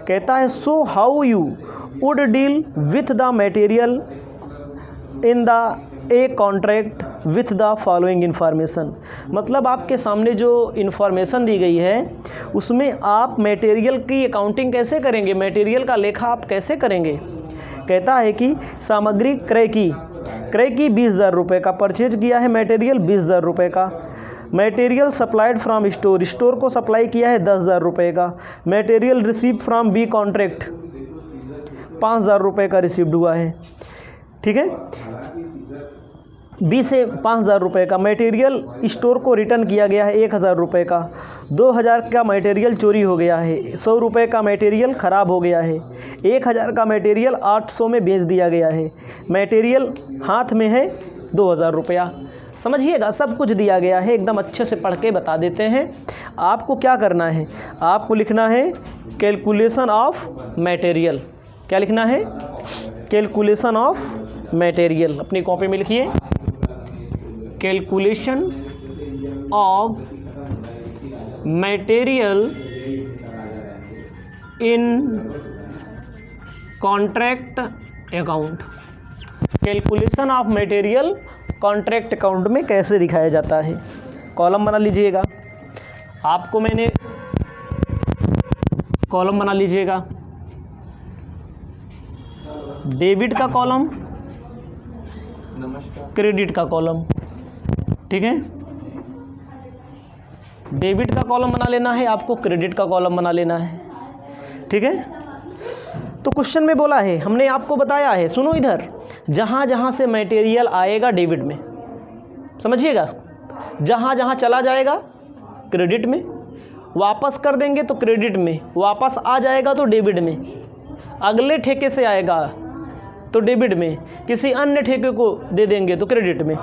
S1: कहता है so how you would deal with the material in the a contract with the following information. मतलब आपके सामने जो इन्फॉर्मेशन दी गई है उसमें आप मटेरियल की अकाउंटिंग कैसे करेंगे, मटेरियल का लेखा आप कैसे करेंगे। कहता है कि सामग्री क्रय की क्रय की 20,000 रुपये का, परचेज किया है मटेरियल 20,000 रुपये का, material supplied from store, store को सप्लाई किया है 10,000 रुपये का, material receive from B contract 5,000 रुपये का रिसीव्ड हुआ है, ठीक है, बी से 5,000 रुपये का, मटेरियल स्टोर को रिटर्न किया गया है 1,000 रुपये का, 2,000 का मटेरियल चोरी हो गया है, 100 रुपये का मटेरियल ख़राब हो गया है, 1,000 का मटेरियल 800 में बेच दिया गया है, मटेरियल हाथ में है 2,000 रुपया। समझिएगा, सब कुछ दिया गया है, एकदम अच्छे से पढ़ के बता देते हैं। आपको क्या करना है, आपको लिखना है कैलकुलेशन ऑफ मटेरियल। क्या लिखना है? Calculation of material. अपनी कॉपी में लिखिए, calculation of material in contract account. Calculation of material contract account में कैसे दिखाया जाता है? कॉलम बना लीजिएगा, आपको मैंने कॉलम बना लीजिएगा, डेबिट का कॉलम, क्रेडिट का कॉलम, ठीक है, डेबिट का कॉलम बना लेना है आपको, क्रेडिट का कॉलम बना लेना है, ठीक है। तो क्वेश्चन में बोला है, हमने आपको बताया है, सुनो इधर, जहाँ जहाँ से मटेरियल आएगा डेबिट में, समझिएगा, जहाँ जहाँ चला जाएगा क्रेडिट में, वापस कर देंगे तो क्रेडिट में, वापस आ जाएगा तो डेबिट में, अगले ठेके से आएगा तो डेबिट में, किसी अन्य ठेके को दे देंगे तो क्रेडिट में।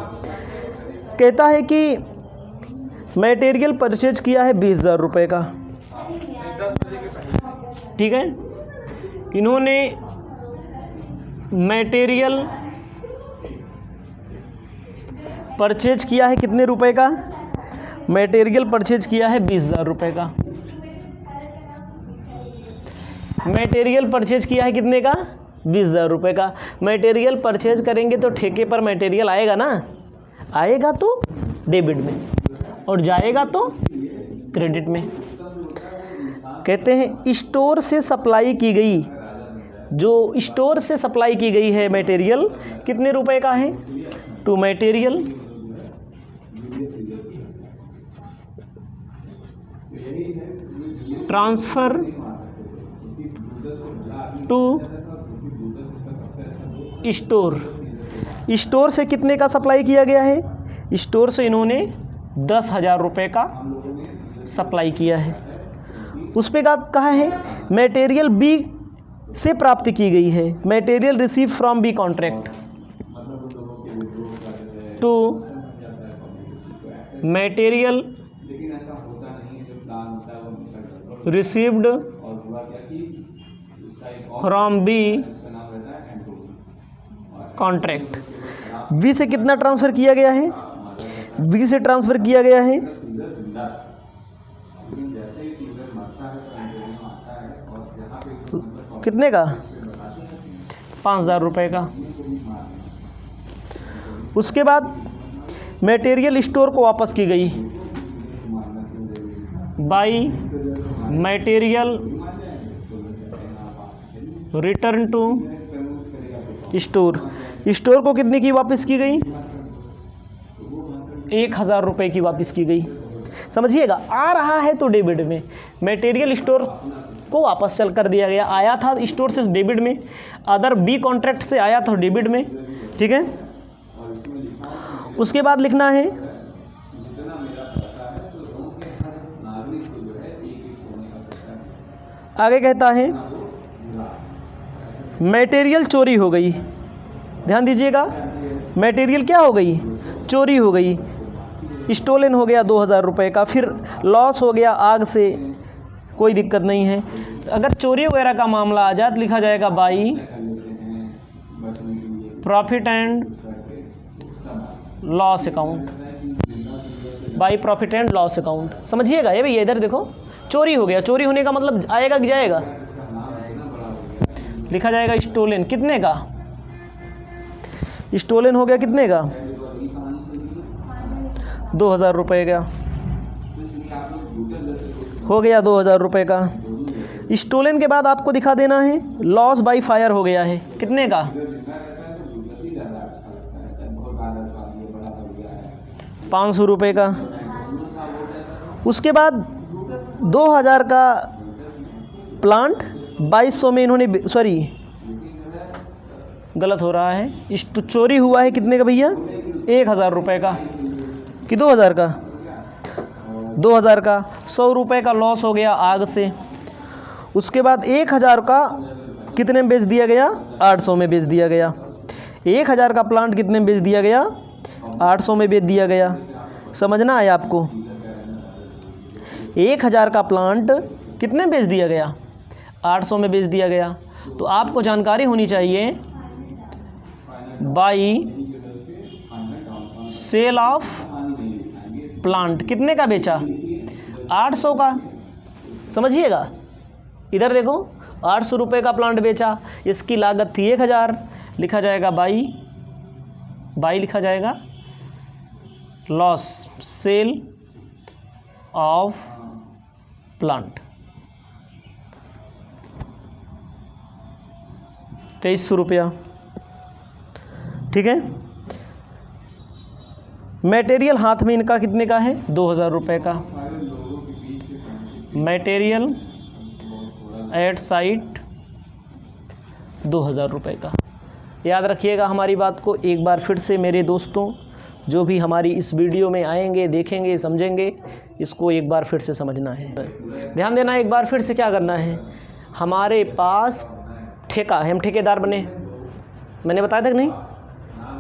S1: कहता है कि मटेरियल परचेज किया है 20,000 रुपये का, ठीक है, इन्होंने मटेरियल परचेज किया है कितने रुपए का? मटेरियल परचेज किया है 20,000 रुपये का। मटेरियल परचेज किया है कितने का? 20,000 रुपये का। मटेरियल परचेज करेंगे तो ठेके पर मटेरियल आएगा ना, आएगा तो डेबिट में और जाएगा तो क्रेडिट में। कहते हैं स्टोर से सप्लाई की गई, जो स्टोर से सप्लाई की गई है मटेरियल कितने रुपए का है? To material transfer to store. Store से कितने का सप्लाई किया गया है? स्टोर से इन्होंने 10,000 रुपये का सप्लाई किया है। उस पे कहा है मटेरियल बी से प्राप्त की गई है, material receive from B contract to material received from B contract. B से कितना ट्रांसफ़र किया गया है? बी से ट्रांसफ़र किया गया है कितने का? 5,000 रुपये का। उसके बाद मटेरियल स्टोर को वापस की गई, by material return to store. Store को कितने की वापस की गई? 1,000 रुपये की वापस की गई। समझिएगा, आ रहा है तो डेबिट में, मटेरियल स्टोर को वापस चल कर दिया गया, आया था स्टोर से डेबिट में, अदर बी कॉन्ट्रैक्ट से आया था डेबिट में, ठीक है। उसके बाद लिखना है आगे, कहता है मटेरियल चोरी हो गई। ध्यान दीजिएगा, मटेरियल क्या हो गई? चोरी हो गई, स्टोलन हो गया 2,000 रुपये का, फिर लॉस हो गया आग से, कोई दिक्कत नहीं है। अगर चोरी वगैरह का मामला आ जाए तो लिखा जाएगा by profit and loss account, by profit and loss account. समझिएगा, ये भैया इधर देखो, चोरी हो गया, चोरी होने का मतलब आएगा कि जाएगा? लिखा जाएगा स्टोलन कितने का? स्टोलन हो गया कितने का? 2,000 रुपये का हो गया, 2,000 रुपये का। स्टोलन के बाद आपको दिखा देना है लॉस बाई फायर हो गया है, कितने का? 500 रुपये का। उसके बाद 2000 का प्लांट 2200 में इन्होंने, सॉरी गलत हो रहा है, इस तो चोरी हुआ है कितने का भैया, 1000 रुपये का कि 2000 का, 2000 का। 100 रुपये का लॉस हो गया आग से। उसके बाद 1000 का कितने में बेच दिया गया, 800 में बेच दिया गया। 1000 का प्लांट कितने में बेच दिया गया, 800 में बेच दिया गया। समझना है आपको, 1000 का प्लांट कितने में बेच दिया गया, 800 में बेच दिया गया। तो आपको जानकारी होनी चाहिए बाई सेल ऑफ प्लांट कितने का बेचा, 800 का। समझिएगा, इधर देखो 800 रुपये का प्लांट बेचा, इसकी लागत थी 1000, लिखा जाएगा बाई लिखा जाएगा लॉस सेल ऑफ प्लांट 2300 रुपया। ठीक है। मटेरियल हाथ में इनका कितने का है, 2000 रुपये का। मटेरियल एट साइट 2000 रुपये का। याद रखिएगा हमारी बात को एक बार फिर से मेरे दोस्तों, जो भी हमारी इस वीडियो में आएंगे, देखेंगे, समझेंगे, इसको एक बार फिर से समझना है। ध्यान देना, एक बार फिर से क्या करना है, हमारे पास ठेका है, हम ठेकेदार बने, मैंने बताया था कि नहीं,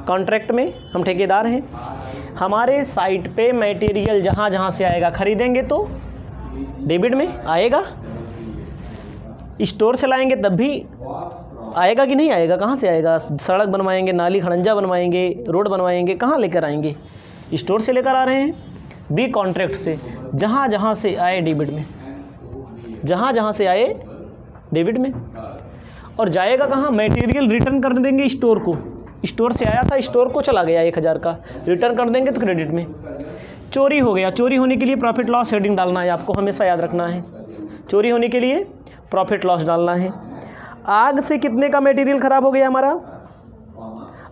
S1: कॉन्ट्रैक्ट में हम ठेकेदार हैं। हमारे साइट पे मटेरियल जहाँ जहाँ से आएगा, खरीदेंगे तो डेबिट में आएगा, स्टोर से लाएंगे तब भी आएगा कि नहीं आएगा, कहाँ से आएगा, सड़क बनवाएंगे, नाली खड़ंजा बनवाएंगे, रोड बनवाएंगे, कहाँ लेकर आएंगे, स्टोर से लेकर आ रहे हैं। बी कॉन्ट्रैक्ट से, जहाँ जहाँ से आए डेबिट में, जहाँ जहाँ से आए डेबिट में। और जाएगा कहाँ, मटेरियल रिटर्न कर देंगे स्टोर को, स्टोर से आया था, स्टोर को चला गया 1000 का, रिटर्न कर देंगे तो क्रेडिट में। चोरी हो गया, चोरी होने के लिए प्रॉफिट लॉस हेडिंग डालना है, आपको हमेशा याद रखना है, चोरी होने के लिए प्रॉफिट लॉस डालना है। आग से कितने का मटेरियल ख़राब हो गया हमारा,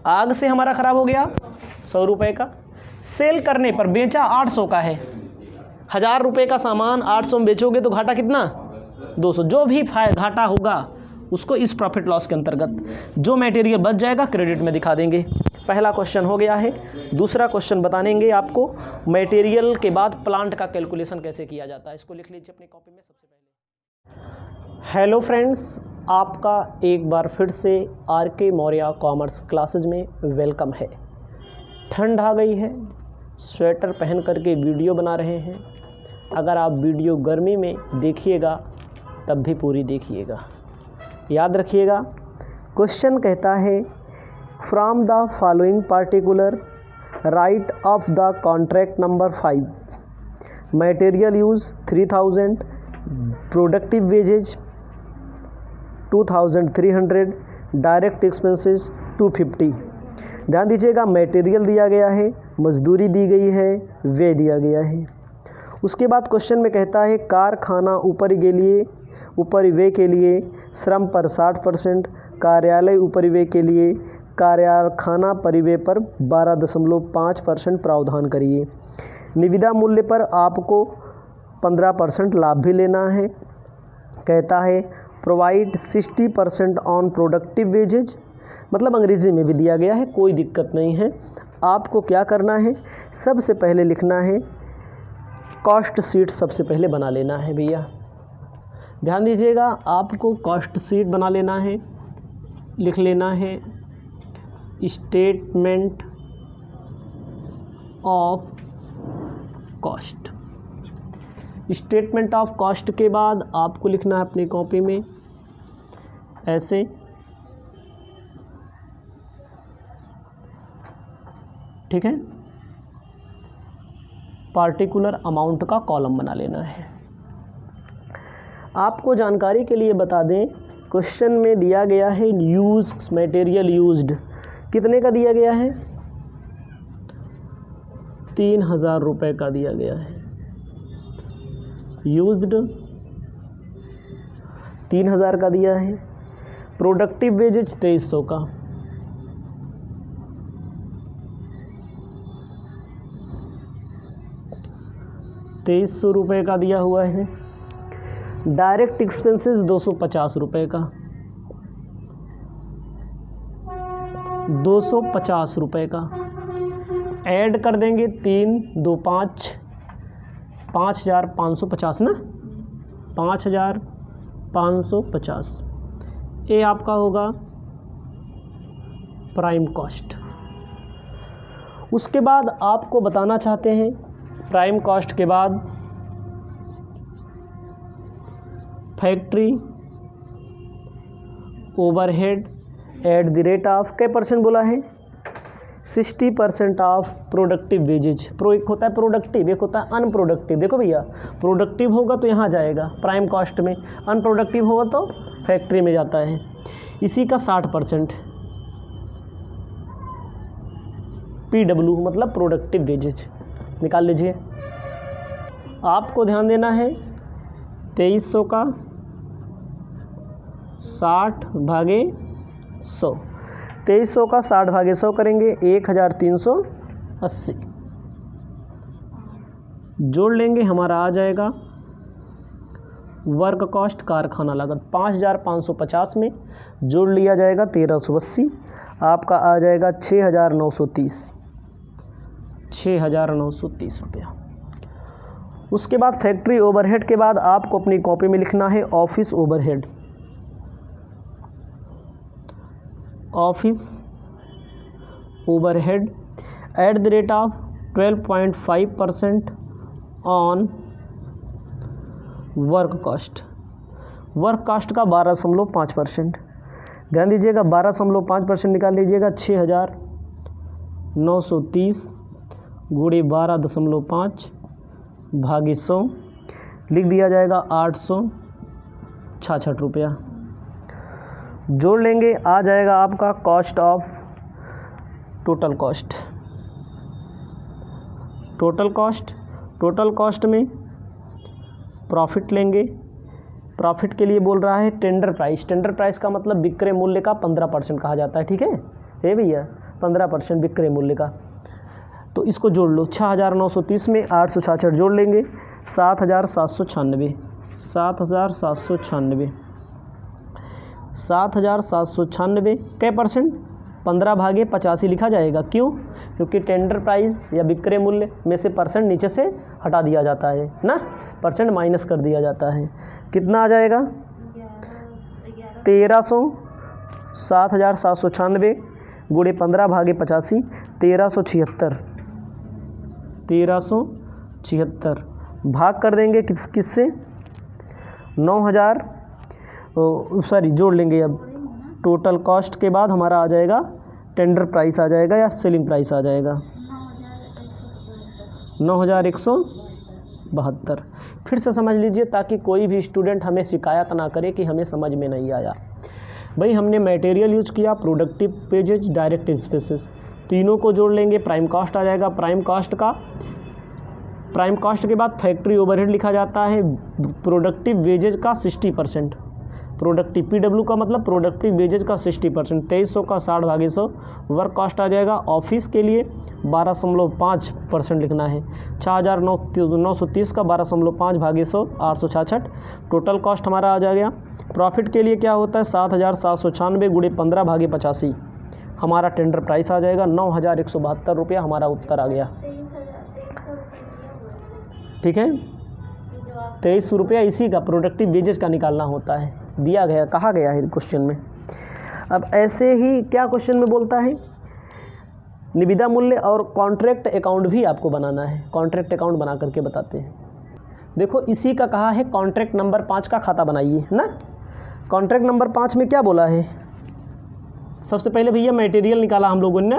S1: आग से हमारा ख़राब हो गया 100 रुपये का। सेल करने पर बेचा 800 का है, 1000 रुपये का सामान 800 में बेचोगे तो घाटा कितना, 200। जो भी घाटा होगा उसको इस प्रॉफिट लॉस के अंतर्गत, जो मटेरियल बच जाएगा क्रेडिट में दिखा देंगे। पहला क्वेश्चन हो गया है। दूसरा क्वेश्चन बताएंगे आपको, मटेरियल के बाद प्लांट का कैलकुलेशन कैसे किया जाता है। इसको लिख लीजिए अपनी कॉपी में सबसे पहले। हेलो फ्रेंड्स, आपका एक बार फिर से आर.के. मौर्य कॉमर्स क्लासेज में वेलकम है। ठंड आ गई है, स्वेटर पहन करके वीडियो बना रहे हैं। अगर आप वीडियो गर्मी में देखिएगा तब भी पूरी देखिएगा। याद रखिएगा, क्वेश्चन कहता है from the following particular write off the contract number 5, material use 3000, productive wages 2300, direct expenses 250। ध्यान दीजिएगा, मटेरियल दिया गया है, मजदूरी दी गई है, व्यय दिया गया है। उसके बाद क्वेश्चन में कहता है कारखाना उपरिव्यय के लिए श्रम पर 60%, कार्यालय उपरिव्यय के लिए कारखाना परिव्यय पर 12.5% प्रावधान करिए। निविदा मूल्य पर आपको 15% लाभ भी लेना है। कहता है प्रोवाइड 60% ऑन प्रोडक्टिव वेजेज, मतलब अंग्रेजी में भी दिया गया है, कोई दिक्कत नहीं है। आपको क्या करना है, सबसे पहले लिखना है कॉस्ट शीट, सबसे पहले बना लेना है भैया। ध्यान दीजिएगा, आपको कॉस्ट शीट बना लेना है, लिख लेना है statement of cost. Statement of cost के बाद आपको लिखना है अपनी कॉपी में ऐसे, ठीक है, पार्टिकुलर अमाउंट का कॉलम बना लेना है। आपको जानकारी के लिए बता दें, क्वेश्चन में दिया गया है यूज मटेरियल यूज्ड, कितने का दिया गया है, 3000 रुपये का दिया गया है। यूज्ड 3000 का दिया है। प्रोडक्टिव वेजेज 2300 का। 2300 रुपये का दिया हुआ है। डायरेक्ट एक्सपेंसेस 250 रुपये का, 250 रुपये का ऐड कर देंगे 3 2 5 5550 ना, 5550। ये आपका होगा प्राइम कॉस्ट। उसके बाद आपको बताना चाहते हैं प्राइम कॉस्ट के बाद factory overhead at the rate of क्या परसेंट बोला है, 60% ऑफ प्रोडक्टिव वेजेज। एक होता है प्रोडक्टिव, एक होता है अनप्रोडक्टिव। देखो भैया, प्रोडक्टिव होगा तो यहाँ जाएगा प्राइम कॉस्ट में, अनप्रोडक्टिव होगा तो फैक्ट्री में जाता है। इसी का 60% PW मतलब प्रोडक्टिव वेजेज निकाल लीजिए। आपको ध्यान देना है 2300 का 60/100, 2300 का 60/100 करेंगे 1380 जोड़ लेंगे, हमारा आ जाएगा वर्क कॉस्ट कारखाना लागत 5550 में जोड़ लिया जाएगा 1380, आपका आ जाएगा 6930 रुपया। उसके बाद फैक्ट्री ओवरहेड के बाद आपको अपनी कॉपी में लिखना है office overhead. Office overhead at the rate of 12.5% on work cost. Work cost का 12.5%। ध्यान दीजिएगा 12.5% निकाल लीजिएगा, 6930 गुणे 12.5 भागी 100 लिख दिया जाएगा 866 रुपया। जोड़ लेंगे, आ जाएगा आपका cost of total cost. Total cost में प्रॉफिट लेंगे। प्रॉफिट के लिए बोल रहा है टेंडर प्राइस। टेंडर प्राइस का मतलब विक्रय मूल्य का 15% कहा जाता है, ठीक है ये भैया, 15% विक्रय मूल्य का। तो इसको जोड़ लो, 6930 में 866 जोड़ लेंगे, 7796 7796 कै परसेंट, 15/85 लिखा जाएगा। क्यों? क्योंकि टेंडर प्राइस या विक्रय मूल्य में से परसेंट नीचे से हटा दिया जाता है ना, परसेंट माइनस कर दिया जाता है। कितना आ जाएगा 1300, 7796 गुणे 15/85 1376 भाग कर देंगे किससे 9000, सॉरी जोड़ लेंगे। अब टोटल कॉस्ट के बाद हमारा आ जाएगा टेंडर प्राइस आ जाएगा या सेलिंग प्राइस आ जाएगा 9172। फिर से समझ लीजिए ताकि कोई भी स्टूडेंट हमें शिकायत ना करे कि हमें समझ में नहीं आया। भाई हमने मटेरियल यूज किया, प्रोडक्टिव वेजेज, डायरेक्ट एक्सपेंसेस, तीनों को जोड़ लेंगे, प्राइम कॉस्ट आ जाएगा। प्राइम कॉस्ट के बाद फैक्ट्री ओवरहेड लिखा जाता है, प्रोडक्टिव वेजेज का 60%, प्रोडक्टिव PW का मतलब प्रोडक्टिव वेजेज का 60%, 2300 का 60/100 वर्क कॉस्ट आ जाएगा। ऑफिस के लिए 12.5% लिखना है, 6930 का 12.5/100 866 टोटल कॉस्ट हमारा आ जाएगा। प्रॉफिट के लिए क्या होता है 7796 गुणे 15/85 हमारा टेंडर प्राइस आ जाएगा 9172 रुपया, हमारा उत्तर आ गया। ठीक है, 2300 रुपया इसी का प्रोडक्टिव वेजेज का निकालना होता है, दिया गया, कहा गया है क्वेश्चन में। अब ऐसे ही क्या क्वेश्चन में बोलता है निविदा मूल्य और कॉन्ट्रैक्ट अकाउंट भी आपको बनाना है। कॉन्ट्रैक्ट अकाउंट बना करके बताते हैं। देखो इसी का कहा है कॉन्ट्रैक्ट नंबर 5 का खाता बनाइए ना। कॉन्ट्रैक्ट नंबर 5 में क्या बोला है, सबसे पहले भैया मटेरियल निकाला हम लोगों ने।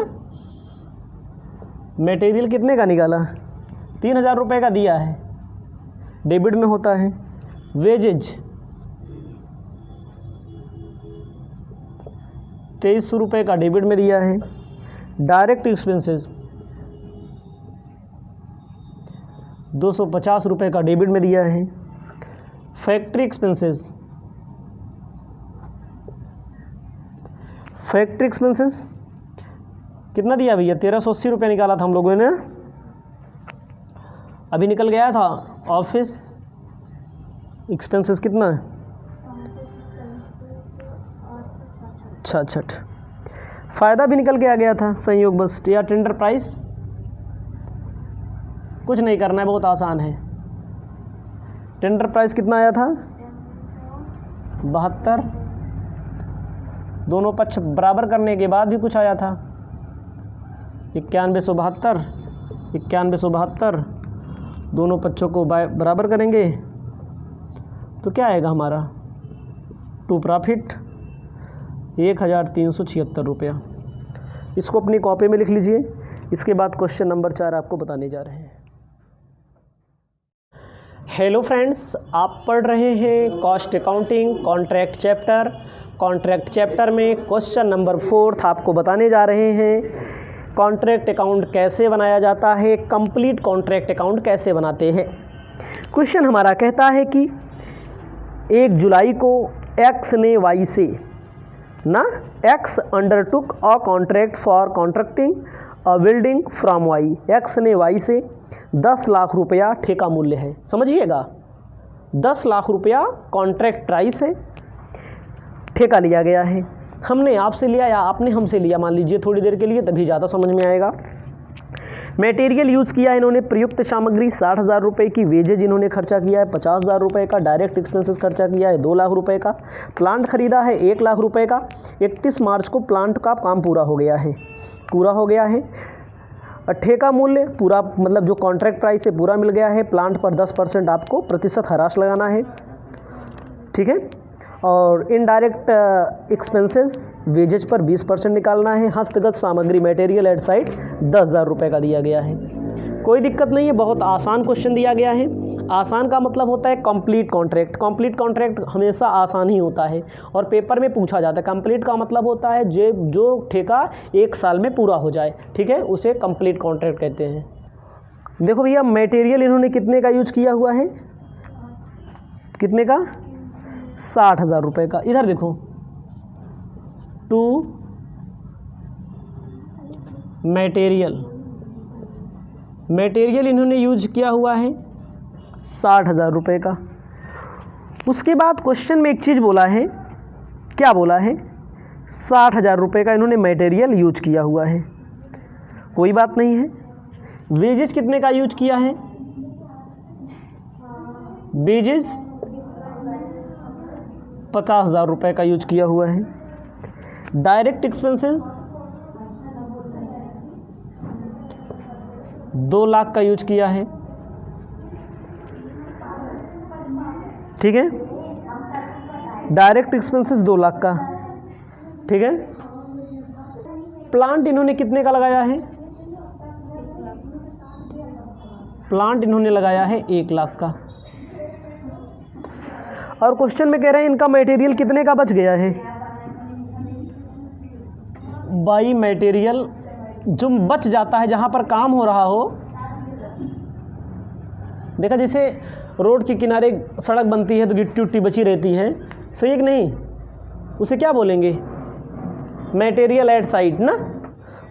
S1: मटेरियल कितने का निकाला, 3000 रुपये का दिया है, डेबिट में होता है। वेजेज 2300 रुपये का डेबिट में दिया है। डायरेक्ट एक्सपेंसेस 250 रुपये का डेबिट में दिया है। फैक्ट्री एक्सपेंसेस कितना दिया भैया, 1380 रुपये निकाला था हम लोगों ने, अभी निकल गया था ऑफिस एक्सपेंसेस कितना है? 66। फ़ायदा भी निकल के आ गया था संयोग बस। या टेंडर प्राइस कुछ नहीं करना है, बहुत आसान है। टेंडर प्राइस कितना आया था? 72। दोनों पक्ष बराबर करने के बाद भी कुछ आया था 9172। 9172 दोनों पक्षों को बराबर करेंगे तो क्या आएगा हमारा? टू प्रॉफिट 1376 रुपया। इसको अपनी कॉपी में लिख लीजिए। इसके बाद क्वेश्चन नंबर 4 आपको बताने जा रहे हैं। हेलो फ्रेंड्स, आप पढ़ रहे हैं cost accounting contract chapter. Contract chapter में क्वेश्चन नंबर 4 आपको बताने जा रहे हैं कॉन्ट्रैक्ट अकाउंट कैसे बनाया जाता है, कंप्लीट कॉन्ट्रैक्ट अकाउंट कैसे बनाते हैं। क्वेश्चन हमारा कहता है कि 1 जुलाई को एक्स ने वाई से X undertook a contract for contracting a building from Y. X ने वाई से 10 लाख रुपया ठेका मूल्य है। समझिएगा, 10 लाख रुपया कॉन्ट्रैक्ट प्राइस है, ठेका लिया गया है। हमने आपसे लिया या आपने हमसे लिया, मान लीजिए थोड़ी देर के लिए, तभी ज़्यादा समझ में आएगा। मटेरियल यूज़ किया है इन्होंने, प्रयुक्त सामग्री 60,000 रुपये की। वेजेज इन्होंने खर्चा किया है 50,000 रुपये का। डायरेक्ट एक्सपेंसेस खर्चा किया है 2 लाख रुपये का। प्लांट खरीदा है 1 लाख रुपये का। 31 मार्च को प्लांट का काम पूरा हो गया है। ठेका मूल्य पूरा, मतलब जो कॉन्ट्रैक्ट प्राइस है पूरा मिल गया है। प्लांट पर 10% आपको प्रतिशत हरास लगाना है, ठीक है। और इनडायरेक्ट एक्सपेंसेस वेजेज पर 20% निकालना है। हस्तगत सामग्री मटेरियल एट साइट 10,000 रुपये का दिया गया है। कोई दिक्कत नहीं है, बहुत आसान क्वेश्चन दिया गया है। आसान का मतलब होता है कंप्लीट कॉन्ट्रैक्ट। कंप्लीट कॉन्ट्रैक्ट हमेशा आसान ही होता है और पेपर में पूछा जाता है। कंप्लीट का मतलब होता है जो ठेका 1 साल में पूरा हो जाए, ठीक है, उसे कंप्लीट कॉन्ट्रैक्ट कहते हैं। देखो भैया, मटेरियल इन्होंने कितने का यूज किया हुआ है? कितने का? 60,000 रुपये का। इधर देखो, टू मटेरियल इन्होंने यूज किया हुआ है 60,000 रुपये का। उसके बाद क्वेश्चन में एक चीज़ बोला है, क्या बोला है? 60,000 रुपये का इन्होंने मटेरियल यूज किया हुआ है, कोई बात नहीं है। वेजेस कितने का यूज किया है? वेजेस 50,000 रुपये का यूज किया हुआ है। डायरेक्ट एक्सपेंसेस 2 लाख का यूज किया है, ठीक है। डायरेक्ट एक्सपेंसेस 2 लाख का, ठीक है। प्लांट इन्होंने कितने का लगाया है? प्लांट इन्होंने लगाया है 1 लाख का। और क्वेश्चन में कह रहे हैं इनका मटेरियल कितने का बच गया है? बाई मटेरियल जो बच जाता है जहाँ पर काम हो रहा हो, देखा जैसे रोड के किनारे सड़क बनती है तो गिट्टी उट्टी बची रहती है, सही है कि नहीं? उसे क्या बोलेंगे? मटेरियल एट साइट ना,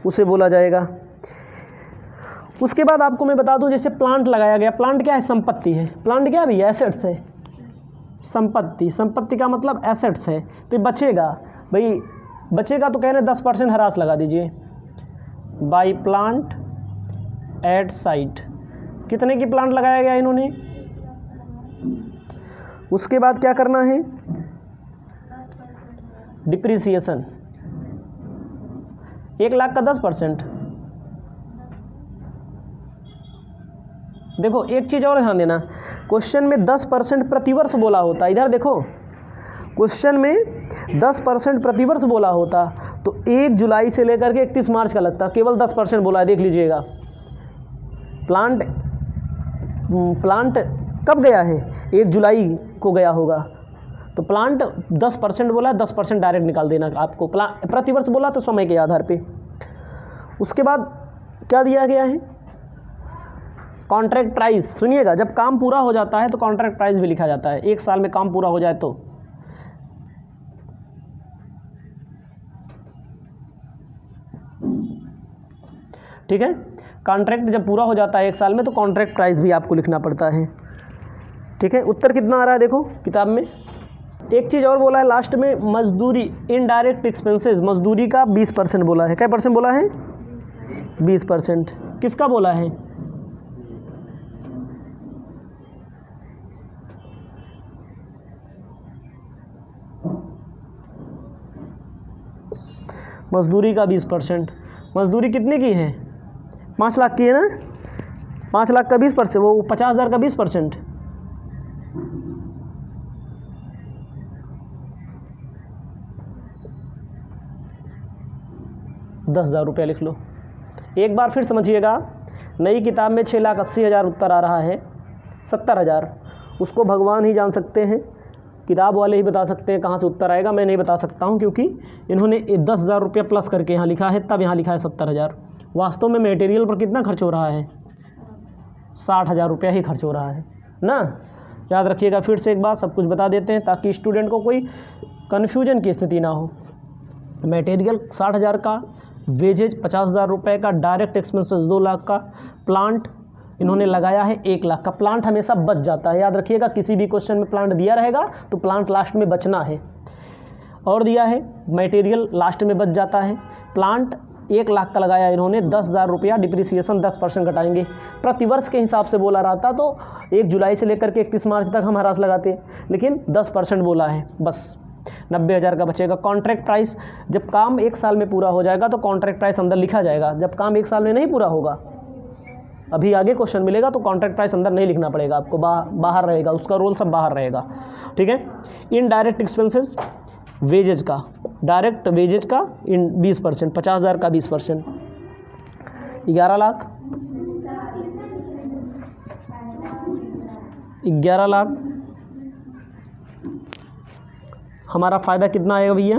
S1: उसे बोला जाएगा। उसके बाद आपको मैं बता दूं, जैसे प्लांट लगाया गया, प्लांट क्या है? संपत्ति है। प्लांट क्या है भैया? एसेट्स है। संपत्ति का मतलब एसेट्स है, तो ये बचेगा भाई, बचेगा तो कह रहे 10% हरास लगा दीजिए। बाई प्लांट एट साइट, कितने की प्लांट लगाया गया इन्होंने? उसके बाद क्या करना है? डिप्रिसिएशन 1 लाख का 10%। देखो एक चीज़ और ध्यान देना, क्वेश्चन में 10% प्रतिवर्ष बोला होता। इधर देखो, क्वेश्चन में 10% प्रतिवर्ष बोला होता तो 1 जुलाई से लेकर के 31 मार्च का लगता, केवल 10% बोला है। देख लीजिएगा, प्लांट कब गया है? 1 जुलाई को गया होगा, तो प्लांट 10% बोला, 10% डायरेक्ट निकाल देना आपको। प्रतिवर्ष बोला तो समय के आधार पे। उसके बाद क्या दिया गया है? Contract price. सुनिएगा, जब काम पूरा हो जाता है तो कॉन्ट्रैक्ट प्राइस भी लिखा जाता है। 1 साल में काम पूरा हो जाए तो, ठीक है। कॉन्ट्रैक्ट जब पूरा हो जाता है 1 साल में तो कॉन्ट्रैक्ट प्राइस भी आपको लिखना पड़ता है, ठीक है, उत्तर कितना आ रहा है देखो किताब में। एक चीज़ और बोला है लास्ट में, मजदूरी इनडायरेक्ट एक्सपेंसेस, मजदूरी का 20% बोला है। क्या परसेंट बोला है? 20%। किसका बोला है? मजदूरी का 20%। मजदूरी कितने की है? 5 लाख की है ना। 5 लाख का 20%, वो 50,000 का 20%। ₹10,000 लिख लो। एक बार फिर समझिएगा, नई किताब में 6,80,000 उत्तर आ रहा है, 70,000 उसको भगवान ही जान सकते हैं, किताब वाले ही बता सकते हैं कहाँ से उत्तर आएगा। मैं नहीं बता सकता हूँ क्योंकि इन्होंने ₹10,000 प्लस करके यहाँ लिखा है, तब यहाँ लिखा है 70,000। वास्तव में मटेरियल पर कितना खर्च हो रहा है? ₹60,000 ही खर्च हो रहा है ना। याद रखिएगा, फिर से एक बार सब कुछ बता देते हैं ताकि स्टूडेंट को कोई कन्फ्यूजन की स्थिति ना हो। मटेरियल 60,000 का, वेजेज ₹50,000 का, डायरेक्ट एक्सपेंसेस 2 लाख का, प्लांट इन्होंने लगाया है 1 लाख का। प्लांट हमेशा बच जाता है, याद रखिएगा, किसी भी क्वेश्चन में प्लांट दिया रहेगा तो प्लांट लास्ट में बचना है। और दिया है मटेरियल लास्ट में बच जाता है। प्लांट 1 लाख का लगाया इन्होंने, ₹10,000 डिप्रिसिएशन 10% घटाएंगे। प्रतिवर्ष के हिसाब से बोला रहता तो 1 जुलाई से लेकर के 31 मार्च तक हम हरास लगाते, लेकिन 10% बोला है, बस 90,000 का बचेगा। कॉन्ट्रैक्ट प्राइस, जब काम 1 साल में पूरा हो जाएगा तो कॉन्ट्रैक्ट प्राइस अंदर लिखा जाएगा। जब काम 1 साल में नहीं पूरा होगा, अभी आगे क्वेश्चन मिलेगा तो कॉन्ट्रैक्ट प्राइस अंदर नहीं लिखना पड़ेगा आपको, बाहर रहेगा, उसका रोल सब बाहर रहेगा। ठीक है। इनडायरेक्ट एक्सपेंसेस, वेजेज का, डायरेक्ट वेजेज का 20%, 50,000 का 20%, 11 लाख, 11 लाख। हमारा फ़ायदा कितना आएगा भैया?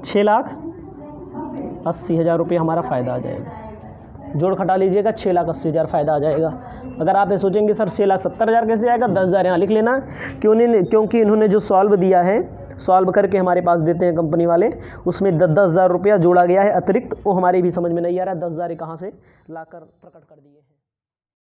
S1: 6,80,000 हमारा फ़ायदा आ जाएगा। जोड़ घटा लीजिएगा, 6,80,000 फ़ायदा आ जाएगा। अगर आप ये सोचेंगे सर 6,70,000 कैसे आएगा, 10,000 यहाँ लिख लेना, क्योंकि इन्होंने जो सॉल्व दिया है, सॉल्व करके हमारे पास देते हैं कंपनी वाले, उसमें 10,000 जोड़ा गया है अतिरिक्त, वो हमारी भी समझ में नहीं आ रहा है, 10,000 कहाँ से लाकर प्रकट कर दिए हैं।